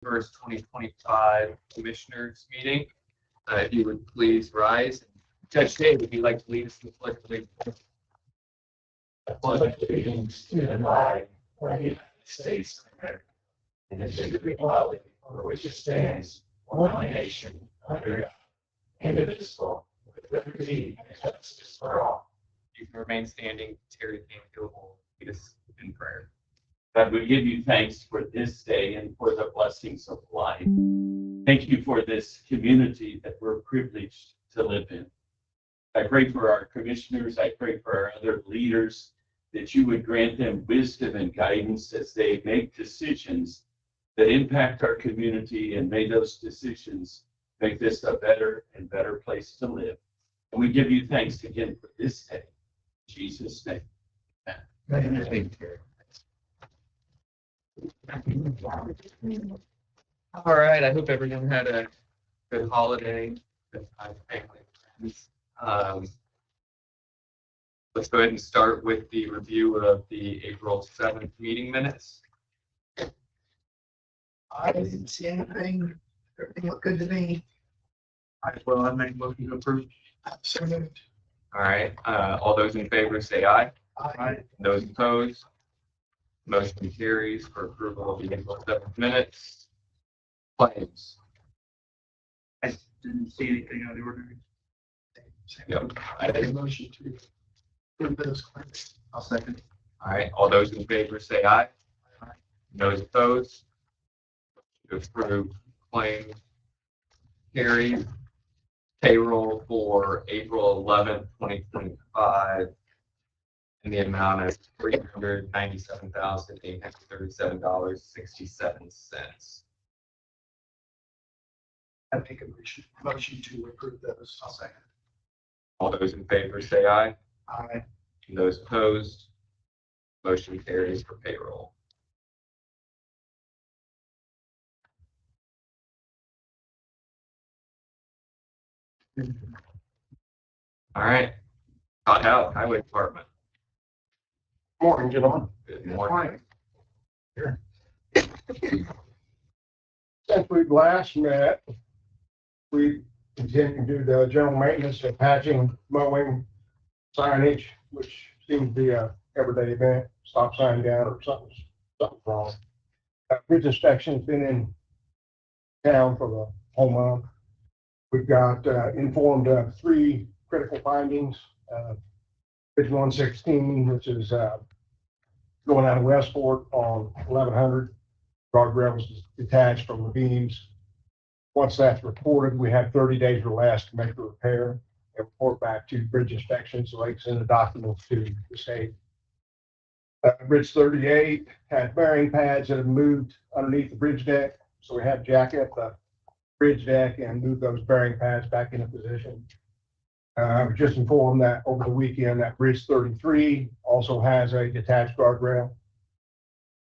First 2025 Commissioners meeting. If you would please rise. Judge Dave, would you like to lead us in the pledge of allegiance? I pledge allegiance to the flag of the United States of America and to the republic for which it stands, one nation, under God, indivisible, with liberty and justice for all. You can remain standing. Terry Canfield will lead us in prayer. God, we give you thanks for this day and for the blessings of life. Thank you for this community that we're privileged to live in. I pray for our commissioners. I pray for our other leaders that you would grant them wisdom and guidance as they make decisions that impact our community, and may those decisions make this a better and better place to live. And we give you thanks again for this day. In Jesus' name. Amen. Thank you. All right. I hope everyone had a good holiday, good time with family and friends. Let's go ahead and start with the review of the April 7th meeting minutes. I didn't see anything. Everything looked good to me. I make motion to approve. So moved. All right. All those in favor say aye. Aye. Those opposed? Motion carries for approval of the April 7th minutes. Claims. I didn't see anything out of the ordinary. Yep. I make a motion to approve those claims. I'll second. All right. All those in favor say aye. Those opposed? To approve claims carried. Payroll for April 11th, 2025 in the amount of $397,837.67. I make a motion to approve those. I'll second. All those in favor say aye. Aye. Those opposed? Motion carries for payroll. All right. Todd Howe, Highway Department. Morning, gentlemen. Good morning. Here. Since we've last met, we continue to do the general maintenance of patching, mowing, signage, which seems to be a everyday event. Stop sign down or something's wrong. Bridge inspection's been in town for the whole month. We've got informed of 3 critical findings. Bridge 116, which is going out of Westport on 1100. Guardrail was detached from the beams. Once that's reported, we have 30 days or less to make the repair and report back to bridge inspection so they can send the documents to the state. Bridge 38 had bearing pads that have moved underneath the bridge deck. So we had to jack up the bridge deck and move those bearing pads back into position. I was just informed that over the weekend that Bridge 33 also has a detached guardrail.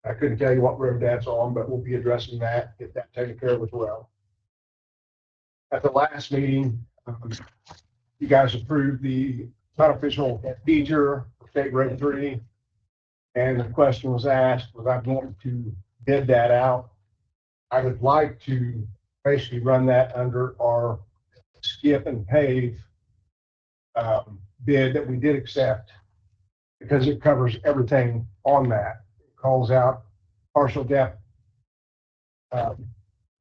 I couldn't tell you what road that's on, but we'll be addressing that, get that taken care of as well. At the last meeting, you guys approved the unofficial feature for State Road 3. And the question was asked, was I going to bid that out? I would like to basically run that under our skip and pave bid that we did accept because it covers everything on that. It calls out partial depth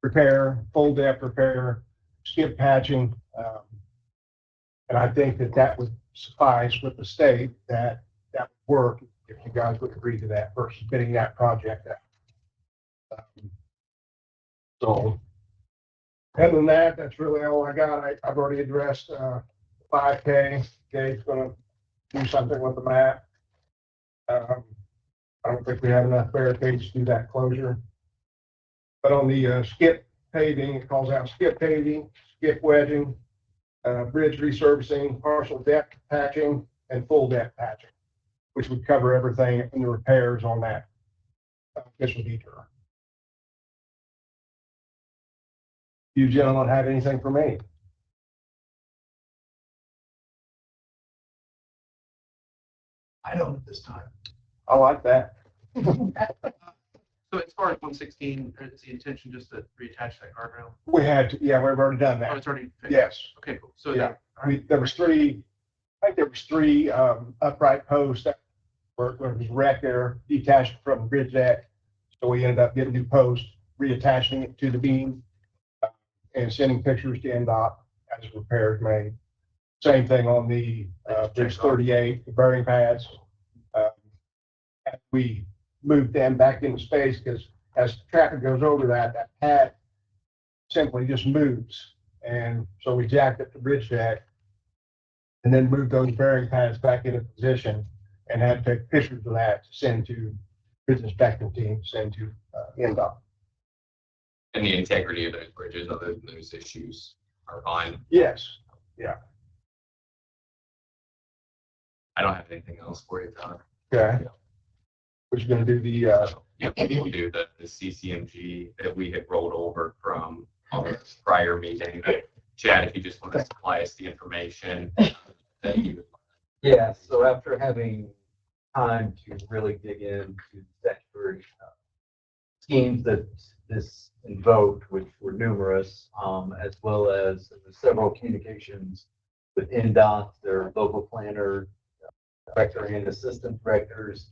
repair, full depth repair, skip patching. And I think that that would suffice with the state, that would work if you guys would agree to that versus bidding that project out. So other than that, that's really all I got. I've already addressed 5K. Dave's gonna do something with the map. I don't think we have enough barricades to do that closure. But on the skip paving, it calls out skip paving, skip wedging, bridge resurfacing, partial depth patching, and full depth patching, which would cover everything in the repairs on that official detour. You gentlemen have anything for me? I don't at this time. I like that. So as far as 116, is the intention just to reattach that guardrail? We had to, yeah, we've already done Oh, that. it's already fixed? Yes. Okay, cool. So Yeah. all right. There was three, I think there was three upright posts that were was wrecked there, detached from the bridge deck. So we ended up getting new posts, reattaching it to the beam, and sending pictures to NDOT as repairs made. Same thing on the bridge 38, the bearing pads. We moved them back into space because as traffic goes over that, that pad simply just moves. And so we jacked up the bridge deck and then moved those bearing pads back into position and had to take pictures of that to send to bridge inspection team, send to NDOT. And the integrity of those bridges, other than those issues, are fine. Yes. I don't have anything else for you, Todd. Okay. We're gonna do the, Yep, we'll do the CCMG that we had rolled over from our prior meeting. Chad, if you just want to supply us the information that you. Yeah, so after having time to really dig into the statutory schemes that this invoked, which were numerous, as well as several communications with NDOT, their local planner, director and assistant directors,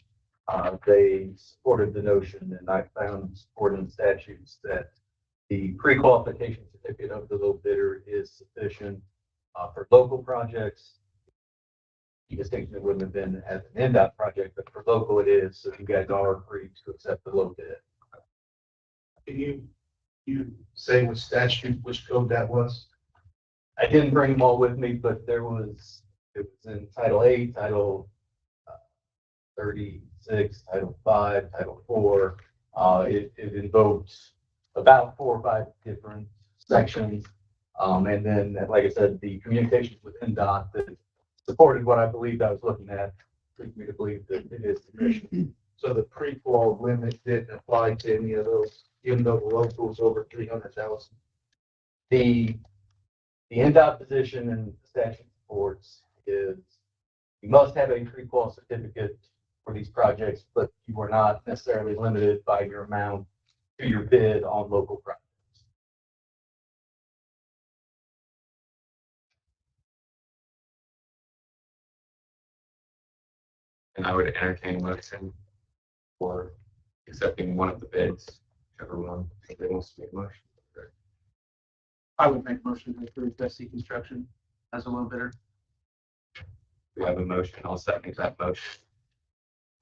they supported the notion, and I found support in statutes that the pre-qualification certificate of the low bidder is sufficient for local projects. The distinction it wouldn't have been as an NDOT project, but for local it is, so you guys are free to accept the low bid. Can you say what statute, which code that was? I didn't bring them all with me, but it was in Title 8, Title 36, Title 5, Title 4. It invoked about 4 or 5 different sections. And then, like I said, the communications with NDOT that supported what I believed I was looking at, lead me to believe that it is sufficient. So the pre-qual limit didn't apply to any of those, even though the local was over 300,000. The NDOT position and the statute supports is you must have a pre-qual certificate for these projects, but you are not necessarily limited by your amount to your bid on local projects. And I would entertain a motion for accepting one of the bids, whichever one, if they wants to make a motion. I would make a motion to approve Bessie Construction as a low bidder. We have a motion. I'll second that motion.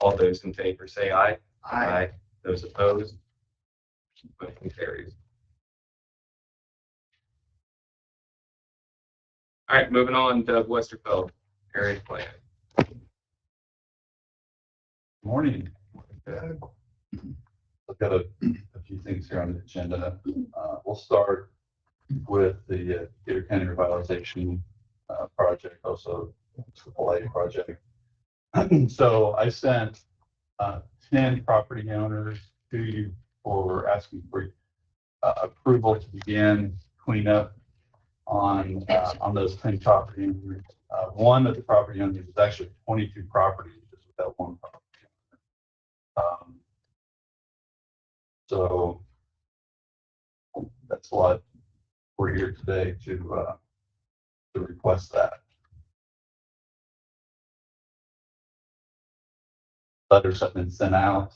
All those in favor say aye. Those opposed? Motion carries. All right, moving on, Doug Westerfeld, area plan. Morning. I've got a few things here on the agenda. We'll start with the Decatur County revitalization project, also AAA project. So I sent 10 property owners to you for asking for approval to begin cleanup on those 10 property owners. One of the property owners is actually 22 properties, just without one property. So that's what we're here today to request that. letters have been sent out.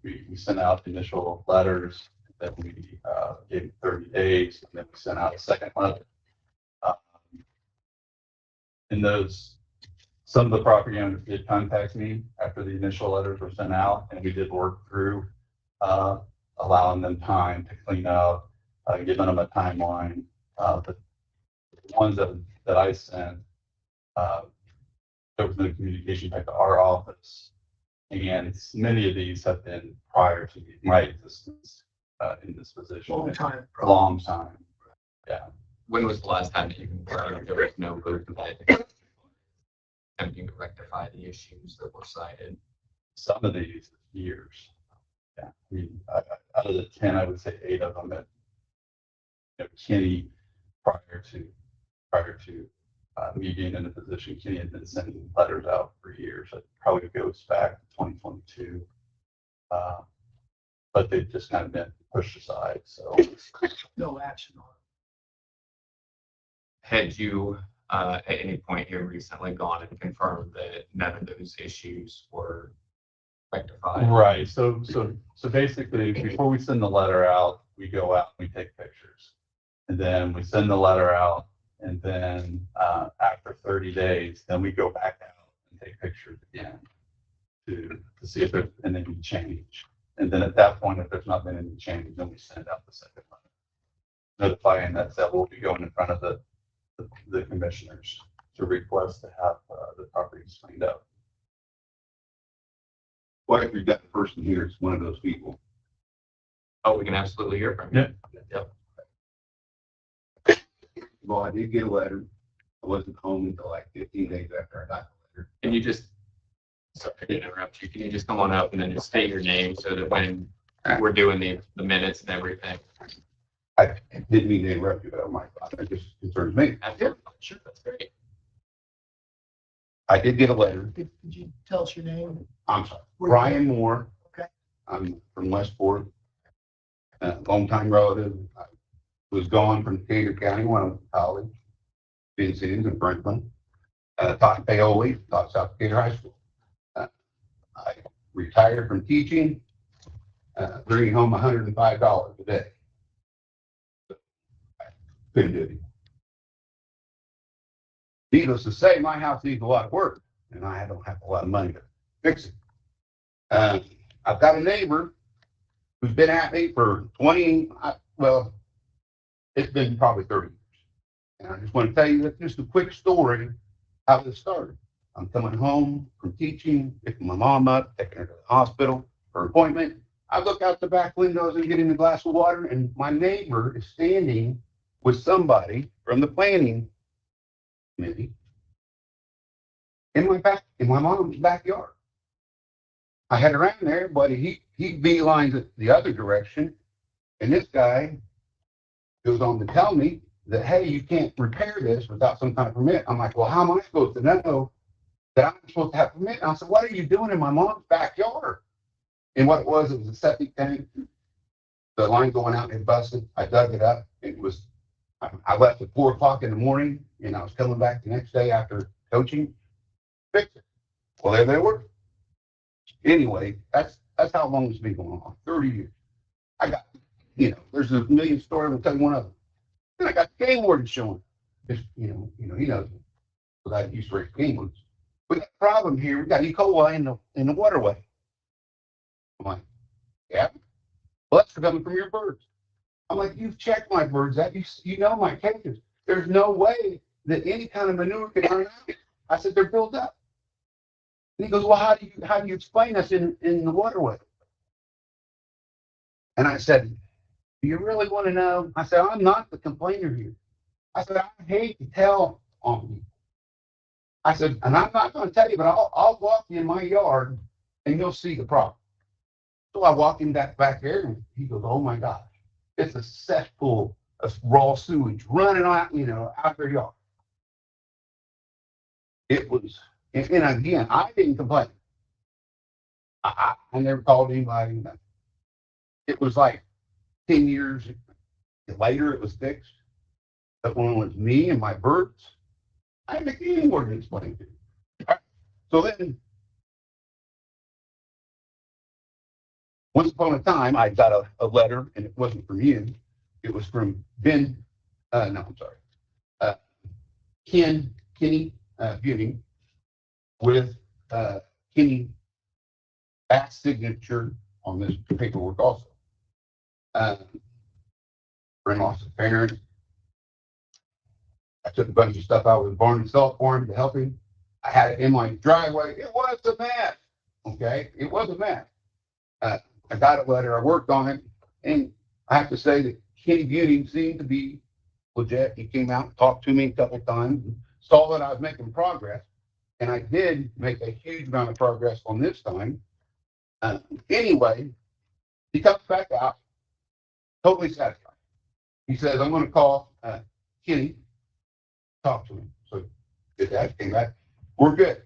We sent out initial letters, then we gave 30 days, and then we sent out a second letter. Um, In those, some of the property owners did contact me after the initial letters were sent out, and we did work through allowing them time to clean up, giving them a timeline. The ones that I sent, there was no communication back to our office. And many of these have been prior to my existence in this position. Long time. Long time. Yeah. When was the last time that you confirmed there was no movement attempting to rectify the issues that were cited? Some of these years. Yeah. I mean, out of the 10, I would say 8 of them that Kenny, prior to me being in the position, Kenny had been sending letters out for years. It probably goes back to 2022. But they've just kind of been pushed aside. So No action on Had you at any point here recently gone and confirmed that none of those issues were rectified? right. So basically, before we send the letter out, we go out and we take pictures, and then we send the letter out, and then after 30 days, then we go back out and take pictures again to see if there's been any change. And then at that point, if there's not been any change, then we send out the second letter, notifying that we'll be going in front of the commissioners to request to have the properties cleaned up. What if you've got the person here, it's one of those people? Oh, we can absolutely hear from you. Yep. Well, I did get a letter. I wasn't home until like 15 days after I got the letter. Can you just, sorry to interrupt you, can you just come on up and then just state your name so that when we're doing the minutes and everything? I didn't mean to interrupt you, but oh my God, that just concerns me. Absolutely. Sure, that's great. I did get a letter. Could you tell us your name? I'm sorry, Where- Brian Moore. Okay. I'm from Westport. Longtime relative. I was gone from Decatur County when I went to college. Been cities in Franklin. Taught in Paoli, taught South Decatur High School. I retired from teaching, bringing home $105 a day. Couldn't do it. Needless to say, my house needs a lot of work, and I don't have a lot of money to fix it. I've got a neighbor who's been at me for 20, well, it's been probably 30 years. And I just want to tell you that just a quick story how this started. I'm coming home from teaching, picking my mom up, taking her to the hospital for an appointment. I look out the back windows and get in a glass of water, and my neighbor is standing with somebody from the planning committee in my mom's backyard. I head around there, but he beelines it the other direction, and this guy goes on to tell me that, hey, you can't repair this without some kind of permit. I'm like, well, how am I supposed to know that I'm supposed to have a permit? And I said, what are you doing in my mom's backyard? And what it was a septic tank. The line going out and busted. I dug it up. I left at 4 o'clock in the morning, and I was coming back the next day after coaching, fix it. Well, there they were. Anyway, that's how long it's been going on, 30 years. I got, there's a million stories. I'll tell you one of them. Then I got the game warden showing. Just, he knows me. So I used to raise game wardens. We got a problem here. We got E. coli in the waterway. I'm like, yeah. Well, that's coming from your birds. I'm like, you've checked my birds out. You know my cages. There's no way that any kind of manure can run out. I said, they're built up. And he goes, well, how do you explain us in the waterway? And I said, do you really want to know? I said, I'm not the complainer here. I said, I hate to tell on you. I said, and I'm not going to tell you, but I'll walk you in my yard and you'll see the problem. So I walk in that back there and he goes, oh my gosh, it's a cesspool of raw sewage running out, out their yard. It was, and again, I didn't complain. I never called anybody. It was like 10 years later, it was fixed. But when it was me and my birds, I didn't make any more to explain to you. So then Once upon a time, I got a letter, and it wasn't from you. It was from Ben, no, I'm sorry, Kenny Buting with Kenny back signature on this paperwork also. Friend lost his parents. I took a bunch of stuff out of the barn and salt for him to help him. I had it in my driveway. It was a mess. Okay, it was a mess. I got a letter. I worked on it, and I have to say that Kenny Buting seemed to be legit. He came out and talked to me a couple times and saw that I was making progress, and I did make a huge amount of progress on this time. Anyway, he comes back out, totally satisfied. He says, "I'm going to call Kenny, talk to him." So did that, came back. We're good.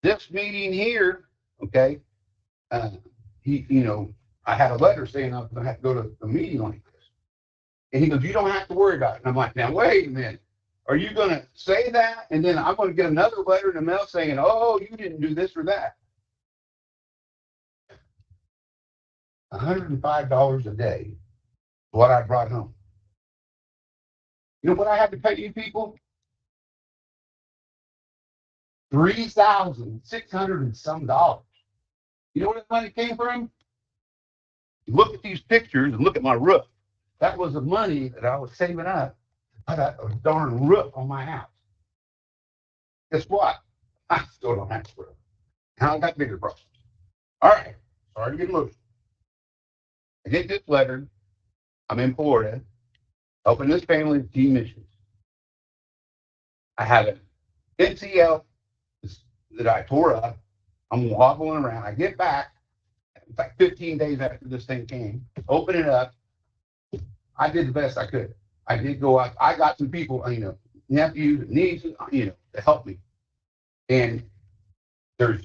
This meeting here, okay, I had a letter saying I was going to have to go to a meeting like this. And he goes, "You don't have to worry about it." And I'm like, "Now, wait a minute. Are you going to say that? And then I'm going to get another letter in the mail saying, oh, you didn't do this or that." $105 a day is what I brought home. You know what I had to pay you people? $3,600 and some dollars. You know where the money came from? Look at these pictures and look at my roof. That was the money that I was saving up to put a darn roof on my house. Guess what? I still don't have a roof. And I got bigger problems. All right. Sorry to get loose. I get this letter. I'm in Florida, helping this family with Team Missions. I have an NCL that I tore up. I'm wobbling around. I get back. It's like 15 days after this thing came. Open it up. I did the best I could. I did go out. I got some people, nephews, nieces, to help me. And there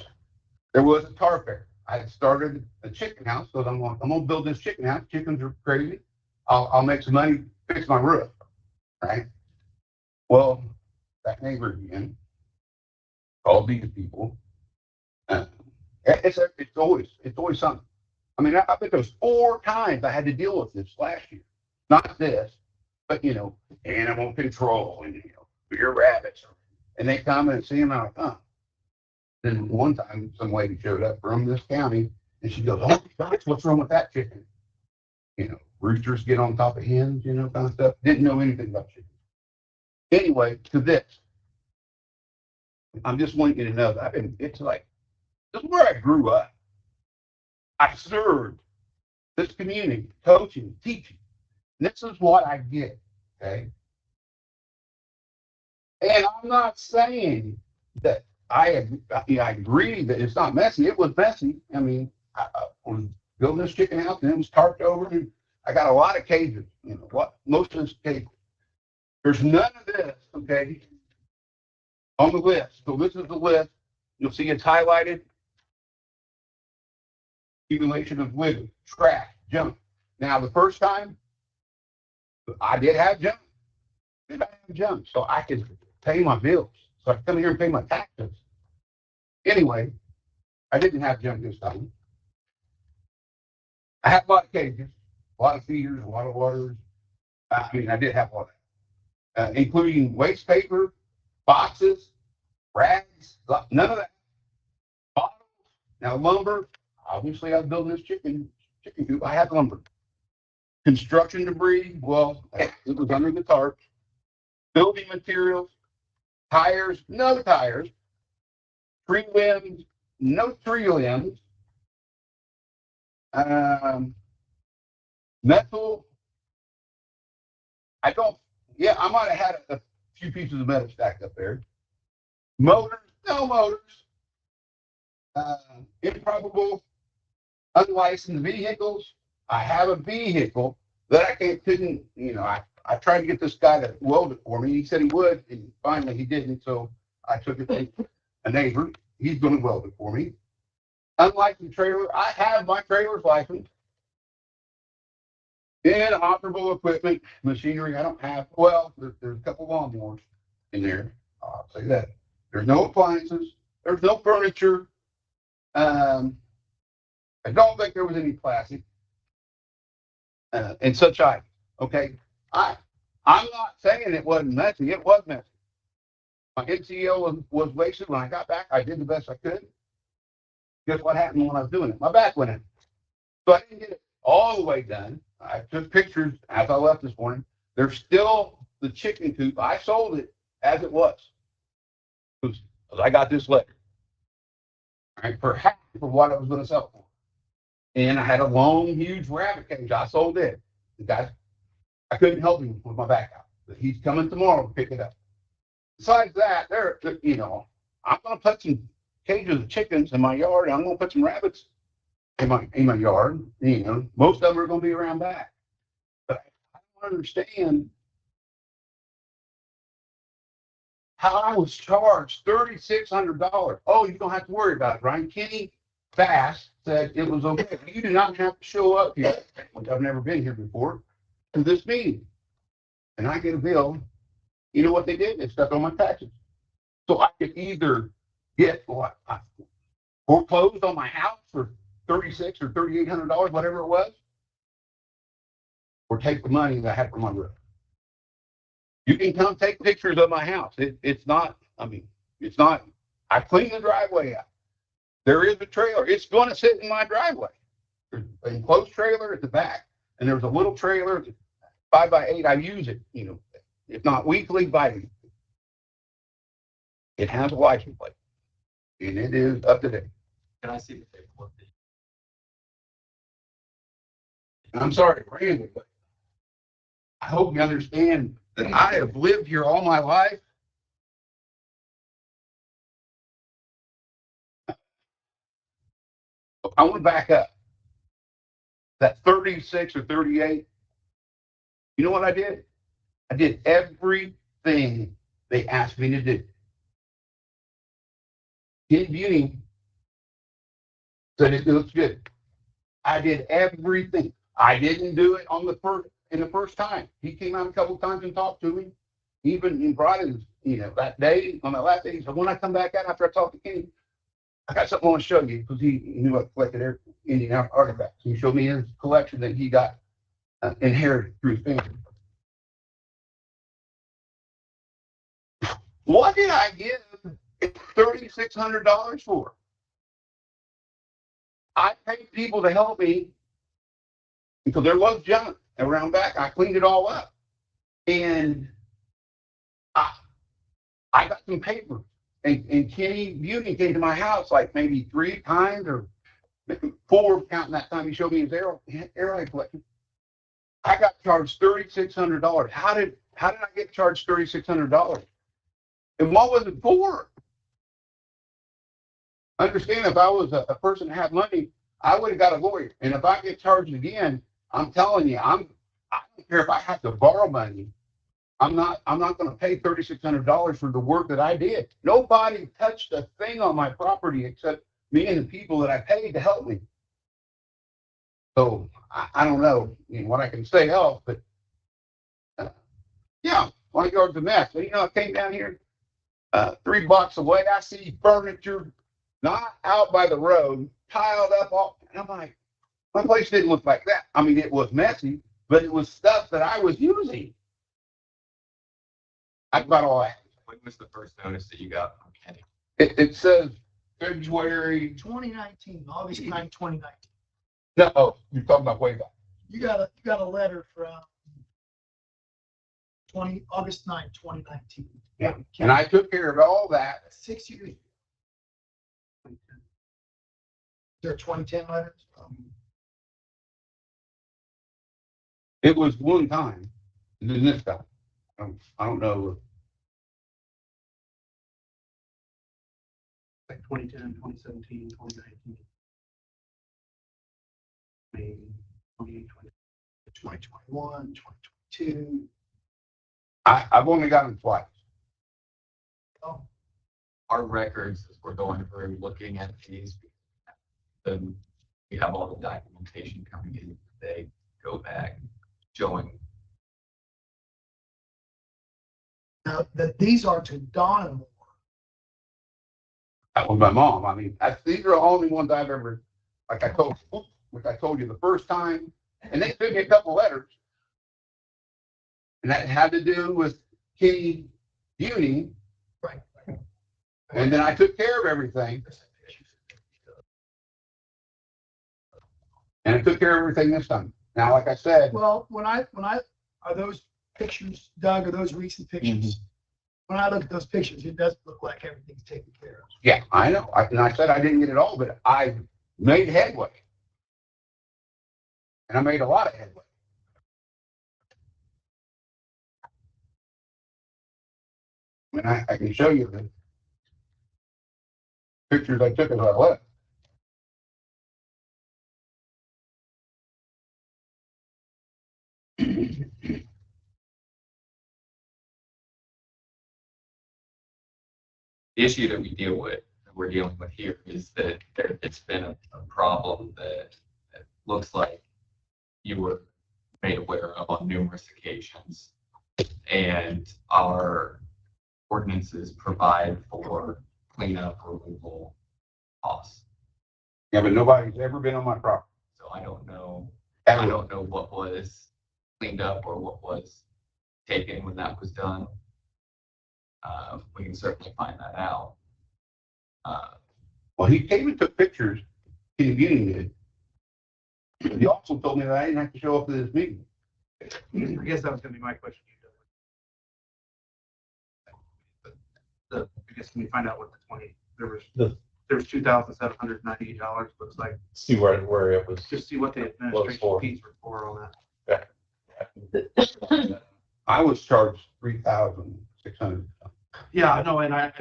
was a tar fair. I had started a chicken house, so I'm gonna build this chicken house. Chickens are crazy. I'll make some money, fix my roof, right? Well, that neighbor again called these people. It's always something. I mean, I think there's 4 times I had to deal with this last year. Not this, but animal control and your rabbits. And they come and see them, and I'm like, huh. Then one time, some lady showed up from this county, and she goes, "Oh gosh, what's wrong with that chicken?" Roosters get on top of hens, kind of stuff. Didn't know anything about chicken. Anyway, to this, I'm just wanting you to know that it's like, this is where I grew up. I served this community, coaching, teaching. This is what I get, okay? And I'm not saying that I agree that it's not messy. It was messy. I mean, I was building this chicken house, and it was tarped over, and I got a lot of cages, most of this cages. There's none of this, okay, on the list. So this is the list. You'll see it's highlighted. Accumulation of litter, trash, junk. Now, the first time, I did have junk. So I could pay my bills. So I could come here and pay my taxes. Anyway, I didn't have junk this time. I had a lot of cages, a lot of feeders, a lot of waters. I did have a lot of that, including waste paper, boxes, rags, none of that. Bottles. Now, lumber. Obviously, I was building this chicken coop. I had lumber. Construction debris. Well, it was under the tarp. Building materials. Tires. No tires. Tree limbs. No tree limbs. Metal. I might have had a few pieces of metal stacked up there. Motors. No motors. Improbable, unlicensed vehicles. I have a vehicle that I tried to get this guy to weld it for me. He said he would, and finally he didn't. So I took it to a neighbor. He's going to weld it for me. Unlicensed trailer. I have my trailer's license. Inoperable equipment, machinery. I don't have. Well, there's a couple lawnmowers in there. I'll say that. There's no appliances. There's no furniture. I I don't think there was any plastic and such items. Okay, I'm not saying it wasn't messy. It was messy. My NCO was wasted. When I got back, I did the best I could. Guess what happened when I was doing it? My back went in. So I didn't get it all the way done. I took pictures as I left this morning. There's still the chicken coop. I sold it as it was. Because I got this letter. All right, for half of what I was going to sell it for. And I had a long, huge rabbit cage. I sold it. The guy, I couldn't help him with my back out. But he's coming tomorrow to pick it up. Besides that, you know, I'm going to put some cages of chickens in my yard. I'm going to put some rabbits in my yard. You know, most of them are going to be around back. But I don't understand how I was charged $3,600. Oh, you don't have to worry about it, right? Kenny Bass said it was okay. You do not have to show up here, which I've never been here before, to this meeting. And I get a bill. You know what they did? They stuck on my taxes. So I could either get foreclosed on my house for $3,600 or $3,800, whatever it was, or take the money that I had for my roof. You can come take pictures of my house. It's not, I mean, it's not, I cleaned the driveway out. There is a trailer. It's going to sit in my driveway. There's an enclosed trailer at the back, and there's a little trailer, 5x8. I use it, you know, if not weekly, bi-weekly. It has a license plate, and it is up to date. Can I see the paperwork? And I'm sorry, Randy, but I hope you understand that I have lived here all my life. I want to back up. That 36 or 38, you know what I did? I did everything they asked me to do. Kid Beauty said it looks good. I did everything. I didn't do it on the first time. He came out a couple of times and talked to me. Even brought his, you know, that day, on that last day, he said, when I come back out after I talk to Kenny, I got something I want to show you, because he knew I collected Indian artifacts. He showed me his collection that he got inherited through his family. What did I give $3,600 for? I paid people to help me because there was junk around back. I cleaned it all up. And I got some paper. And Kenny Beauty came to my house like maybe 3 times or 4, counting that time he showed me his arrowhead collection. I got charged $3,600. How did I get charged $3,600? And what was it for? Understand, if I was a person that had money, I would have got a lawyer. And if I get charged again, I'm telling you, I don't care if I have to borrow money. I'm not going to pay $3,600 for the work that I did. Nobody touched a thing on my property except me and the people that I paid to help me. So I don't know, you know what I can say else, but yeah, my yard's a mess. So, you know, I came down here 3 blocks away. I see furniture not out by the road, piled up all. And I'm like, my place didn't look like that. I mean, it was messy, but it was stuff that I was using. I got all that. When was the first notice that you got from Kenny? It says February. 2019, August 9, 2019. No, oh, you're talking about way back. You got a letter from August 9, 2019. Yeah, and I took care of all that. 6 years. There are 2010 letters. It was one time, and then this time. I don't know. Like 2010, 2017, 2019. Maybe 2021, 2022. I've only got them twice. Oh, Our records, as we're going through looking at these, then we have all the documentation coming in. They go back showing. now that these are to Donna Moore. That was my mom. I mean, these are the only ones I've ever like I told you the first time, and they sent me a couple letters. And that had to do with Kenny Uni. Right. And then I took care of everything. And I took care of everything this time. Now, like I said, Well, are those pictures, Doug, are those recent pictures? When I look at those pictures, it does look like everything's taken care of. yeah, I know. And I said I didn't get it all, but I made headway. And I made a lot of headway. And I can show you the pictures I took as I left. The issue that we're dealing with here is that it's been a problem that looks like you were made aware of on numerous occasions. And our ordinances provide for cleanup removal costs. Yeah, but nobody's ever been on my property. So I don't know Ever. what was cleaned up or what was taken when that was done. We can certainly find that out. Well, he came and took pictures. Kenny Uni did. He also told me that I didn't have to show up to this meeting. I guess that was gonna be my question. I guess can we find out what there was $2,798, looks like, See where it was. just see what the administration for. fees were for on that. I was charged $3,600. Yeah, no, and that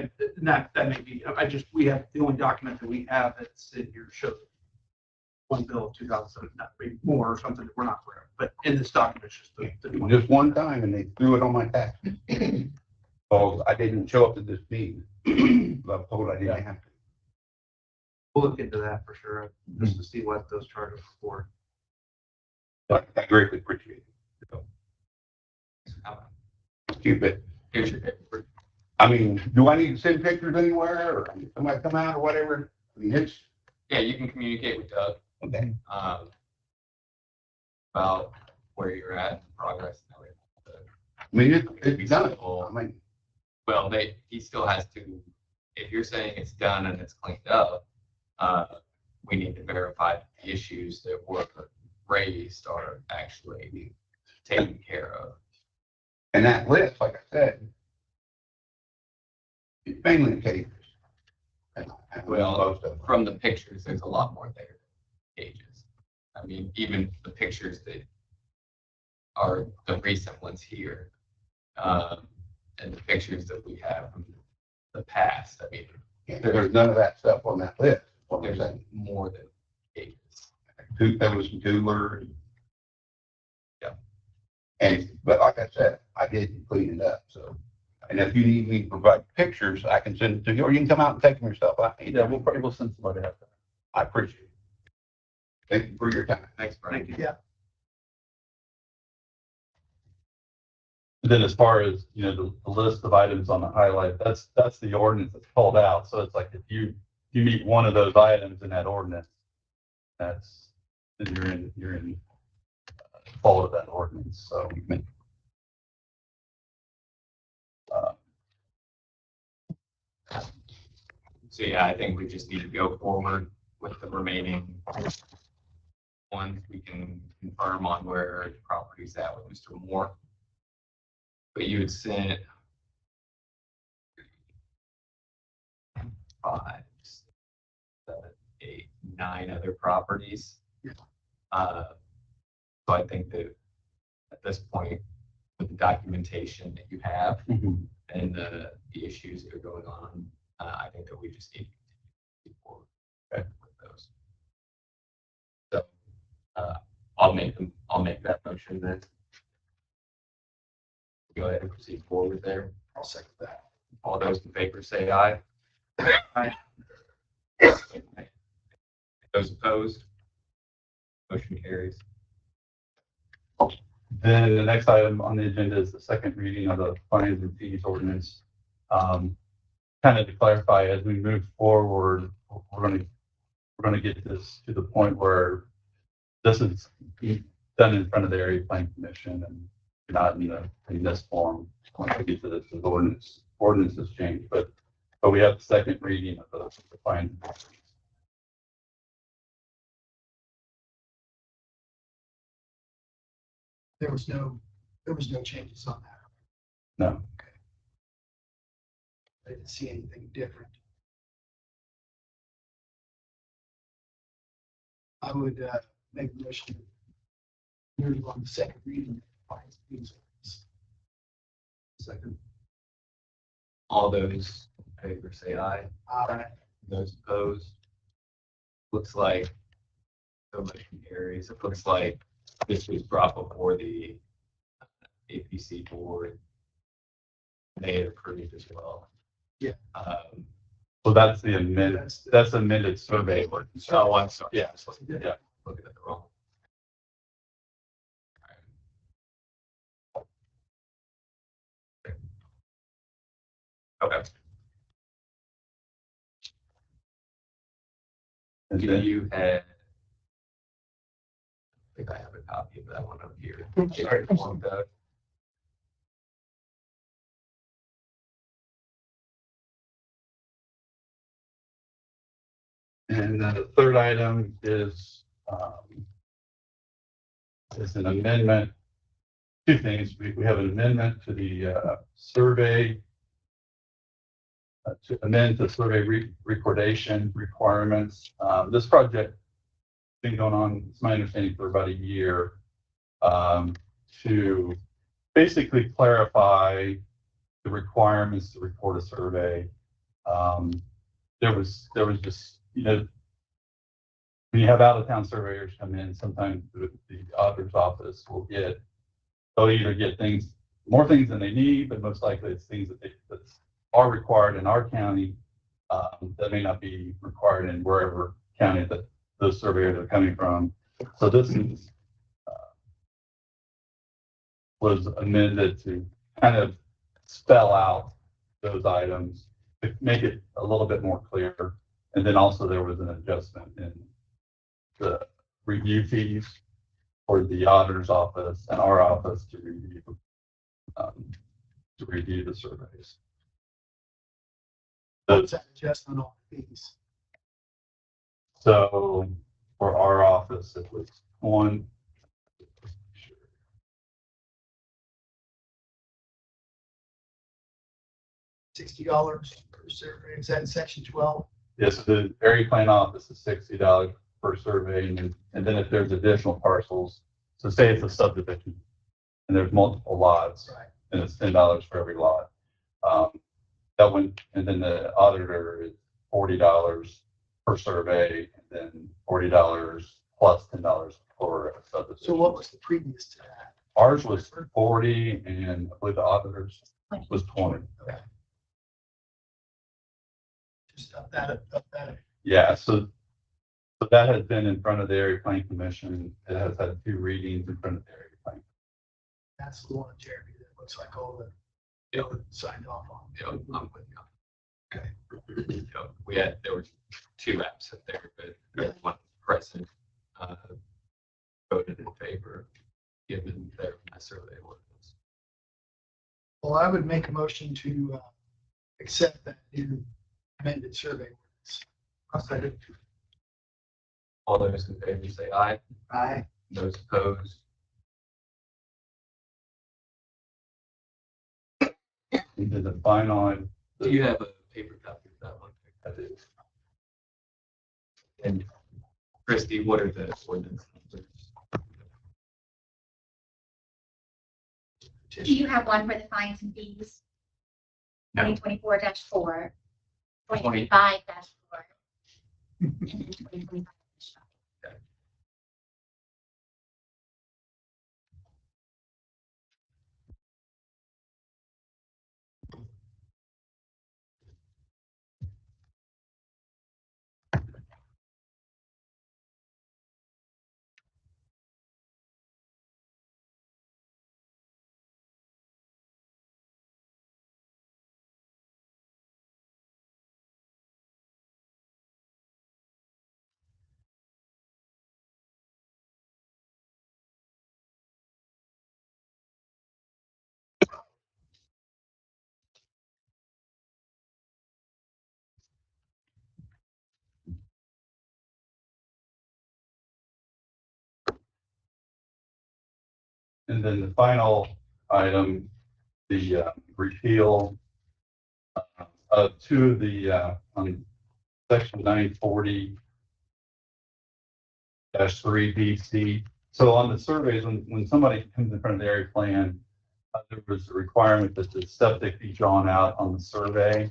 may be, the only document that we have that's in here shows one bill of 2,007, not maybe more or something that we're not aware of, but in this document, it's just the 20. Just one time, and they threw it on my tax. Oh, I didn't show up to this meeting. I was told I didn't have to. We'll look into that for sure, just to see what those charges were for. But I greatly appreciate it. But Here's your paper. I mean, do I need to send pictures anywhere, or somebody come out or whatever? I mean, it's Yeah, you can communicate with Doug okay. About where you're at and progress and everything. I mean, it's done. I mean, Well, he still has to, if you're saying it's done and it's cleaned up, we need to verify that the issues that were raised are actually taken care of. and that list, like I said, it's mainly in cages. And Well, most of them. from the pictures, there's a lot more there than pages. I mean, even the pictures that are the recent ones here, and the pictures that we have from the past, I mean, Yeah, there's none of that stuff on that list. What they're there's saying. more than pages. There was some Tooler. Yeah. But like I said, I did clean it up, so. And if you need me to provide pictures, I can send it to you, or you can come out and take them yourself. Yeah, we'll send somebody out there. I appreciate it. Thank you for your time. Thanks, Brian. Thank you. Yeah. Then as far as, the list of items on the highlight, that's the ordinance that's called out. So it's like if you meet one of those items in that ordinance, then you're in fault of that ordinance. So So yeah, I think we just need to go forward with the remaining ones. We can confirm on where the property's at with Mr. Moore. But you had sent 5, 7, 8, 9 other properties. So I think that at this point, with the documentation that you have and the issues that are going on, I think that we just need to move forward with those. So I'll make that motion then. Go ahead and proceed forward there. I'll second that. All those in favor say aye. Aye. Those opposed? Motion carries. then the next item on the agenda is the second reading of the fines and fees ordinance. Kind of to clarify, as we move forward, we're going to we're going to get this to the point where this is done in front of the area plan commission and not in this form. Once we get to this, the ordinances change, but we have the second reading of the findings. There was no changes on that. No. I didn't see anything different. I would make a motion to move on the second reading. Second. All those in favor say aye. Aye. Those opposed? Looks like the motion carries. It looks like this was brought before the APC board. They approved as well. Yeah. So that's the amended, that's amended survey. Oh, I'm sorry. Yeah. Yeah. Looking at the wrong. Okay. And Do then you have? I think I have a copy of that one up here. Sorry. And then the third item is an amendment. Two things. We have an amendment to the survey, to amend the survey recordation requirements. This project has been going on, it's my understanding, for about a year, to basically clarify the requirements to record a survey. There was just, when you have out-of-town surveyors come in, sometimes the auditor's office will they'll either get more things than they need, but most likely it's things that are required in our county that may not be required in wherever county that those surveyors are coming from. So this was amended to kind of spell out those items, to make it a little bit more clear. And then also there was an adjustment in the review fees for the auditor's office and our office to review the surveys. What's that adjustment on fees? So for our office, it was $60 per survey. Is that in section 12? Yes, the area plan office is $60 per survey, and then if there's additional parcels, so say it's a subdivision and there's multiple lots, Right. and it's $10 for every lot. That one, and then the auditor is $40 per survey, and then $40 plus $10 for a subdivision. So what was the previous to that? Ours was 40, and I believe the auditors was 20. Okay. Just up that. Yeah, so that has been in front of the area plan commission. It has had 2 readings in front of the area plan. That's the one, Jeremy, that looks like all the signed off on. I'm with you. Okay. There were 2 reps up there, but one president voted in favor, given their survey ordinance. Well, I would make a motion to accept that new amended survey ordinance. I'll second. All those in favor say aye. Aye. Those opposed? And then the final, Do you have a paper copy of that one? I do. And Christie, what are the ordinance numbers? Do you have one for the fines and fees? No. 2024-4, 2025-4, and then 2025-5. And then the final item, the repeal of two of the on section 940 3 BC. So on the surveys, when somebody comes in front of the area plan, there was a requirement that the septic be drawn out on the survey.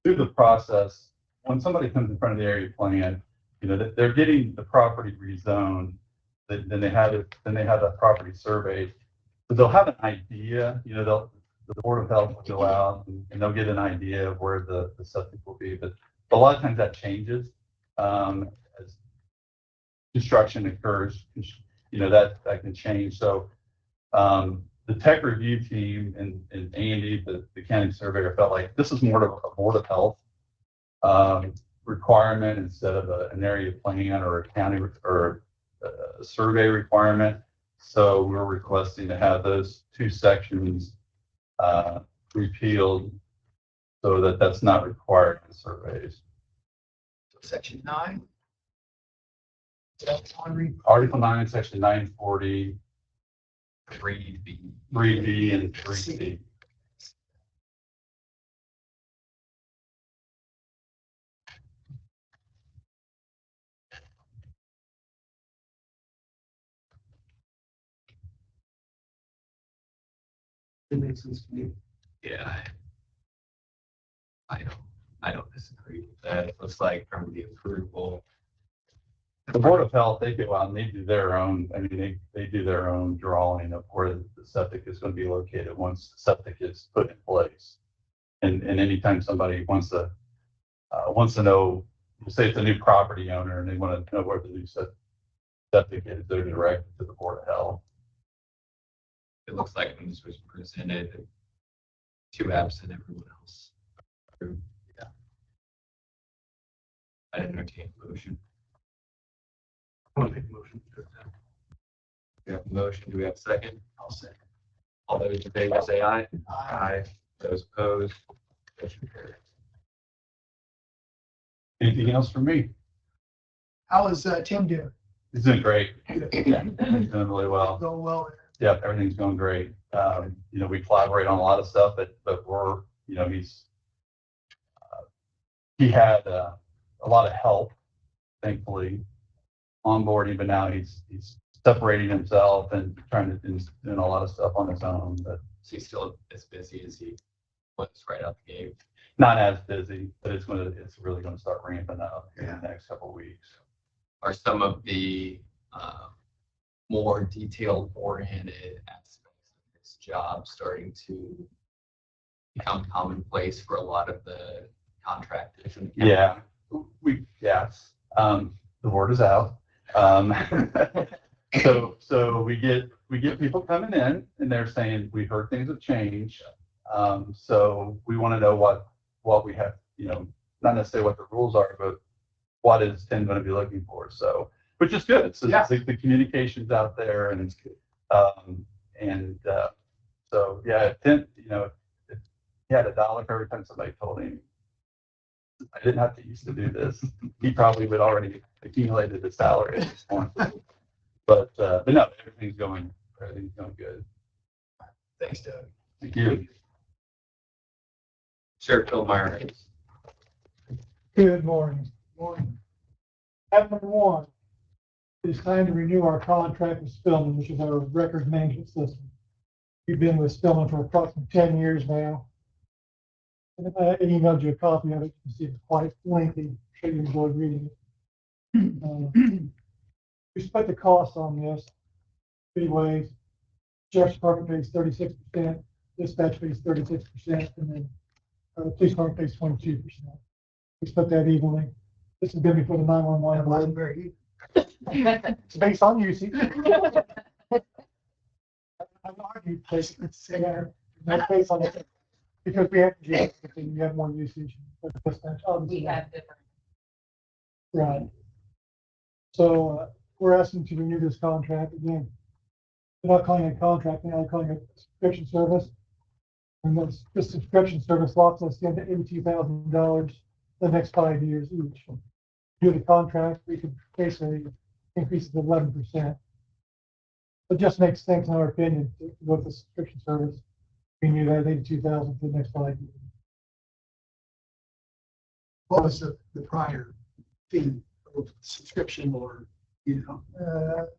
Through the process, when somebody comes in front of the area plan, you know, that they're getting the property rezoned, then they have that property surveyed. So they'll have an idea, you know, the Board of Health will go out and they'll get an idea of where the septic will be. But a lot of times that changes as construction occurs, you know, that can change. So the tech review team and Andy, the county surveyor, felt like this is more of a Board of Health requirement instead of an area plan or a county or a survey requirement. So we're requesting to have those two sections repealed so that that's not required in surveys. So section 9. That's on read. Article 9, section 940, 3B. 3B and 3C. It makes sense to me. Yeah. I don't disagree with that. It looks like from the approval. The Board of Health, they go out and they do their own, I mean, they do their own drawing of where the septic is going to be located once the septic is put in place. And anytime somebody wants to know, say it's a new property owner and they want to know where the new septic is, they're directed to the Board of Health. It looks like when this was presented, 2 absent, everyone else approved. Yeah. I entertain a motion. I want to make a motion to accept. We have a motion. Do we have a second? I'll second. All those in favor say aye. Aye. Those opposed, motion carries. Anything else from me? How is Tim doing? He's doing great. Yeah, he's doing really well. Going well. Yeah, everything's going great. You know, we collaborate on a lot of stuff, but we're, you know, he had a lot of help, thankfully, onboarding, but now he's separating himself and trying to do doing a lot of stuff on his own. But So he's still as busy as he was right out the gate. not as busy, but it's really going to start ramping up in the next couple of weeks. Are some of the more detailed oriented aspects of this job starting to become commonplace for a lot of the contractors? in the county? Yeah, yes. The word is out. So we get people coming in and they're saying, we heard things have changed. So we want to know what we have, you know, not necessarily what the rules are, but what is Tim going to be looking for? So, which is good. So the communication's out there and so yeah, Tim, you know, if he had $1 for every time somebody told him I didn't have to used to do this, he probably would already accumulated his salary at this point. But no, everything's going good. Thanks, Doug. Thank you. Sheriff Bill Meyer. Good morning. Morning. Item number 1, it's time to renew our contract with Spillman, which is our records management system. We've been with Spillman for approximately 10 years now. And I emailed you a copy of it. You can see it's quite lengthy. I'm sure you enjoyed reading it. We split the cost on this 3 ways. Sheriff's Department pays 36%, dispatch pays 36%, and then police department pays 22%. We split that evenly. This is going to be for the 911. That wasn't very It's based on usage. I've argued basically, that's based on it, because we have you have more usage. We have different. Right. So we're asking to renew this contract again. We're not calling it a contract, we're not calling it a subscription service. And this subscription service locks us into $82,000 the next 5 years each. Due to the contract, we could basically increase it to 11%. It just makes sense in our opinion to go with the subscription service. We knew that 82,000 for the next 5 years. What was the prior fee of subscription or, you know,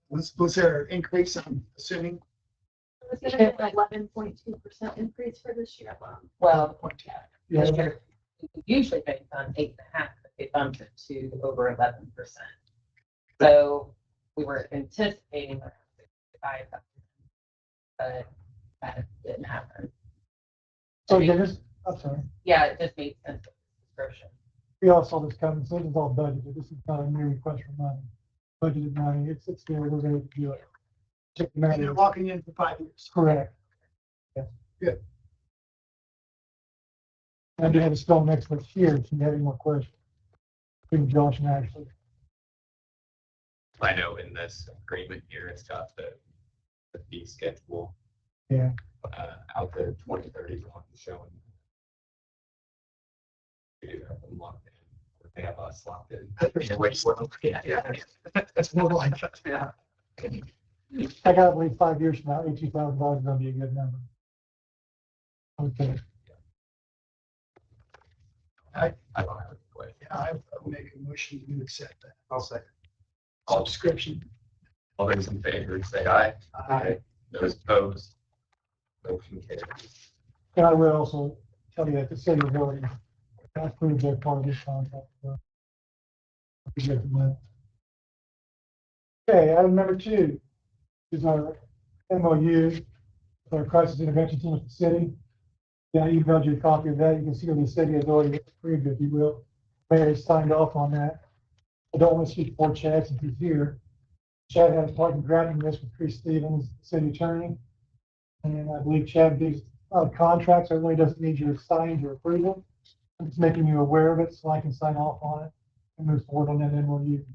was there an increase, I'm assuming? It was gonna be like 11.2% increase for this year alone. Well, Yeah. this year, we usually based on 8.5, but they bumped it to over 11%. So we were anticipating around 65,000, but that didn't happen. So again, this, I'm sorry. Yeah, it just made sense with the subscription. We all saw this coming, so this is all budgeted. This is not a new request for money. Budgeted money, it's there, we're ready to do it. Check the And matter. they're locking in for 5 years. Correct. Yes. Good. I do have a spell next one here, if you have any more questions. Between Josh and Ashley. I know in this agreement here, it's got the fee schedule. Yeah. Out to 2031 showing. We do have them locked in. They have us locked in. Yeah. That's more like, Yeah. I gotta believe 5 years from now, $82,000 is gonna be a good number. Okay. I don't have any question. yeah, I would make a motion to accept that. I'll second. Subscription. All those in favor say aye. Aye. Those opposed. Motion carries. And I will also tell you that the city has already approved their part of this contract. So we get the money. Okay, item number 2 is our MOU, our crisis intervention team with the city. Yeah, I emailed you a copy of that. You can see where the city has already approved, if you will. Mayor has signed off on that. I don't want to speak for Chad since he's here. Chad has part in drafting this with Chris Stevens, the city attorney. And I believe Chad gives contracts. It really doesn't need your sign or approval. I'm just making you aware of it so I can sign off on it and move forward on that MOU.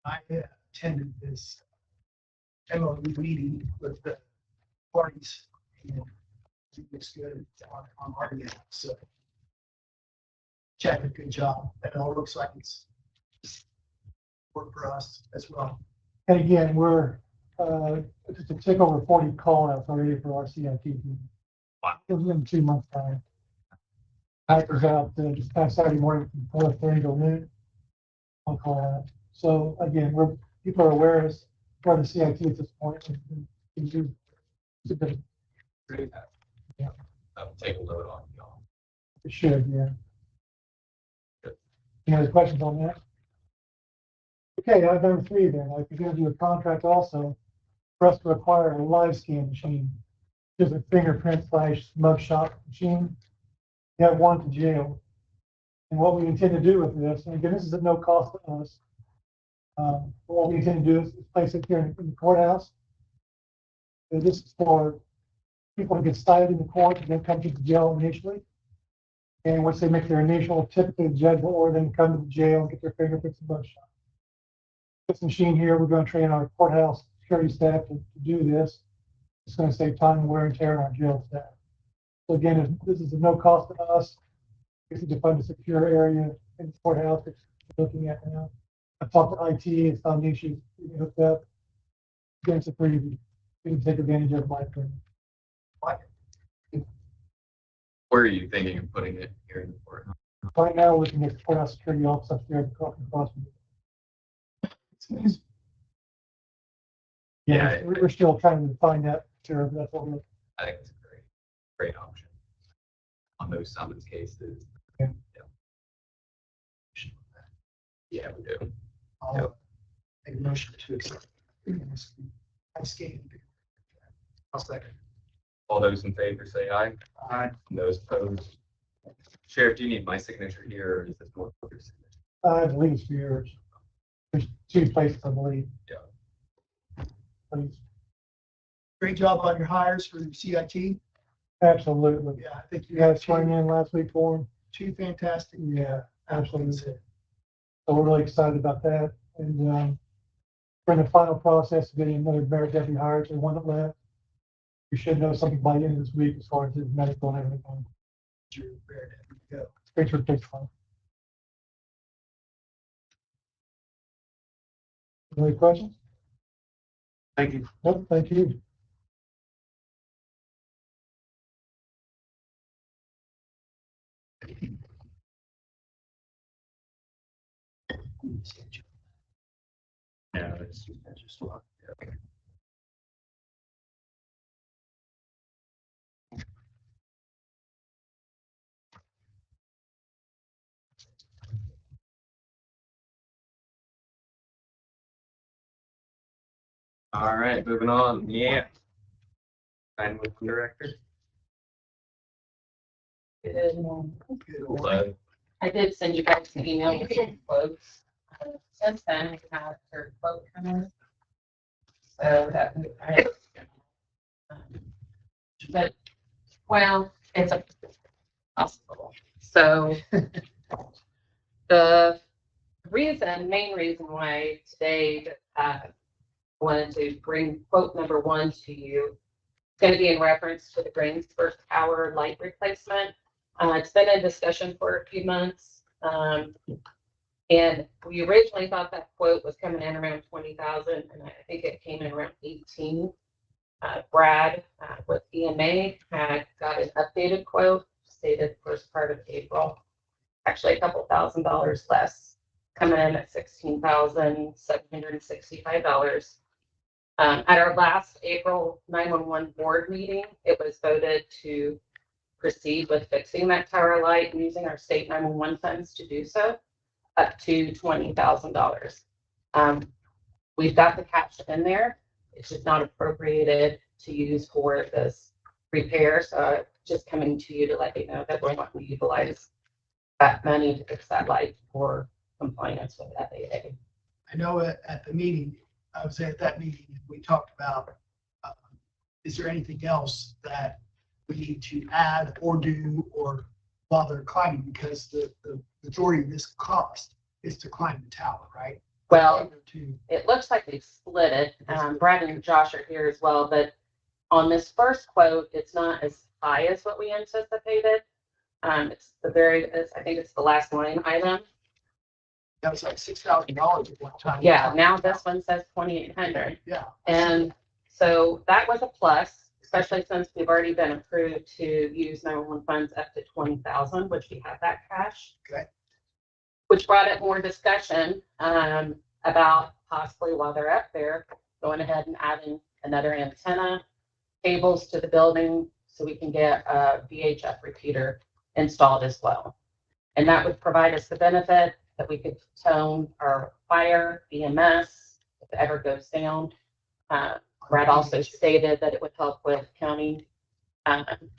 I attended this MOU meeting with the parties. And it looks good on our end, so. Chad did a good job. It all looks like it's work for us as well. And again, we're just a tick over 40 call outs already for our CIT team. Wow. It was in 2 months' time. Hackers out just past Saturday morning from 4:30 till noon on call out. So again, people are aware of us, we're the CIT at this point. It's a bit- Great. Yeah. I'll take a load on y'all. It should, yeah. Good. Any other questions on that? Okay, item number 3 then. I presented you a contract also for us to acquire a live scan machine. Just a fingerprint / mug shot machine. We have one to jail. And what we intend to do with this, and again, this is at no cost to us. What we intend to do is place it here in the courthouse. So this is for people who get cited in the court and then come to the jail initially. And once they make their initial, typically the judge will order them to come to the jail and get their fingerprints and mug shot. This machine here, we're going to train our courthouse security staff to do this. It's going to save time and wear and tear on our jail staff. So again, this is a no cost to us. This is to fund a secure area in the courthouse that we're looking at now. I've talked to IT, it's not an issue, we can hook up. Again, it's a preview. We can take advantage of my opinion. Where are you thinking of putting it here in the courthouse? Right now, we're looking at the courthouse security office upstairs across from Yeah, we're still trying to find that, sure, but that's what we're. I think it's a great option on those summons cases. Yeah. Yeah, we do. I'll make a motion to accept. I skated. I'll second. All those in favor say aye. Aye. And those opposed. Sheriff, do you need my signature here or is this more of your signature? I believe it's yours. There's 2 places, I believe. Yeah. Please. Great job on your hires for CIT. Absolutely. Yeah, I think You had swing in last week for him? 2 fantastic. Yeah, absolutely. Absolutely. So we're really excited about that. And we're in the final process of getting another merit deputy hired, so one that left. We should know something by the end of this week as far as his medical and everything. You're ready to go. Thanks for taking time. Any questions? Thank you. Nope, thank you. Yeah, that's just one. All right, moving on. Yeah. And with the director. Good morning. Hello. I did send you guys an email with some quotes. Since then, we have a third quote coming. So that, but, well, it's a hospital. So the main reason why today, wanted to bring quote number one to you, it's going to be in reference to the Greensburg Tower light replacement. It's been in discussion for a few months. And we originally thought that quote was coming in around 20,000, and I think it came in around 18. Brad with EMA had got an updated quote, stated first part of April. Actually, a couple $1,000s less, coming in at $16,765. At our last April 911 board meeting, it was voted to proceed with fixing that tower light and using our state 911 funds to do so, up to $20,000. We've got the cash in there. It's just not appropriated to use for this repair. So just coming to you to let you know that we're not going to utilize that money to fix that light for compliance with FAA. I know at the meeting, I was at that meeting, we talked about, is there anything else that we need to add or do or while they're climbing? Because the majority of this cost is to climb the tower, right? Well, it looks like they've split it. Brad and Josh are here as well, but on this first quote, it's not as high as what we anticipated. It's I think it's the last line item. That was like $6,000 at one time. Yeah, now this one says 2,800. Yeah. And so that was a plus, especially since we've already been approved to use 911 funds up to 20,000, which we have that cash. Okay. Which brought up more discussion about possibly while they're up there, going ahead and adding another antenna, cables to the building so we can get a VHF repeater installed as well. And that would provide us the benefit that we could tone our fire, EMS, if it ever goes down. Brad also stated that it would help with county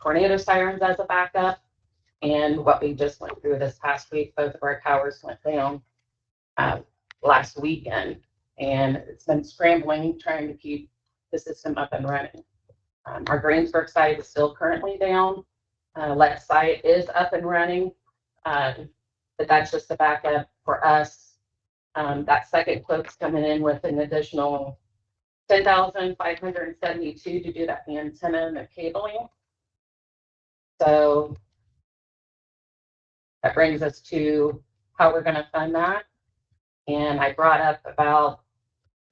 tornado sirens as a backup. And what we just went through this past week, both of our towers went down last weekend. And it's been scrambling, trying to keep the system up and running. Our Greensburg site is still currently down. Lex site is up and running, but that's just a backup for us. That second quote's coming in with an additional 10,572 to do that antenna and the cabling. So that brings us to how we're going to fund that. And I brought up about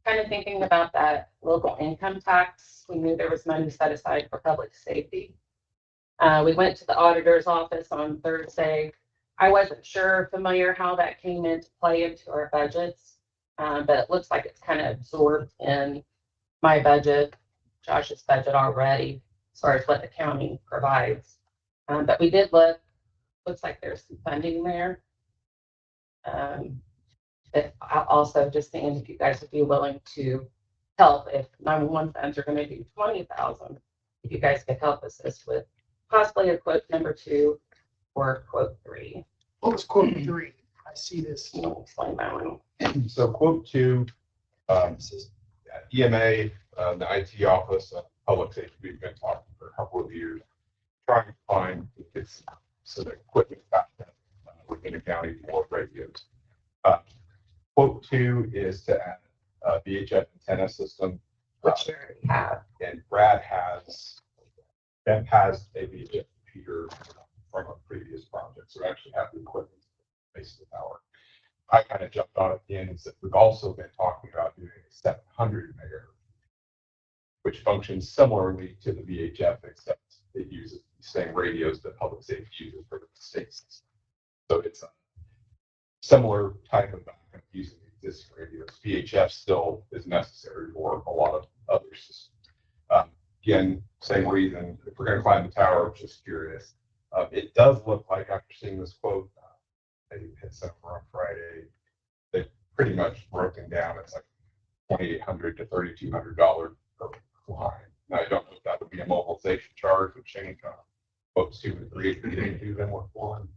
kind of thinking about that local income tax. We knew there was money set aside for public safety. We went to the auditor's office on Thursday. I wasn't familiar how that came into play into our budgets, but it looks like it's kind of absorbed in my budget, Josh's budget already, as far as what the county provides. But we did looks like there's some funding there. But I'll also just saying if you guys would be willing to help, if 911 funds are going to do 20,000, if you guys could help assist with possibly a quote number 2 or quote 3. What was quote 3? I see this. I'll explain that one. So quote 2, EMA, the IT office of public safety, we've been talking for a couple of years, trying to find it's so the equipment within the county for radios. Quote 2 is to add a VHF antenna system, Which you already have. and Brad has a VHF repeater from a previous project, so we actually have the equipment to base the tower. I kind of jumped on it at the end and said, we've also been talking about doing a 700 megahertz. which functions similarly to the VHF, except it uses the same radios that public safety uses for the state system. So it's a similar type of backup using existing radios. VHF still is necessary for a lot of other systems. Again, same reason, if we're going to climb the tower, just curious. It does look like after seeing this quote, they had sent over on Friday, they've pretty much broken down. It's like $2,800 to $3,200 per climb. Now, I don't know if that would be a mobilization charge, would change folks 2 and 3 if we didn't do them with one.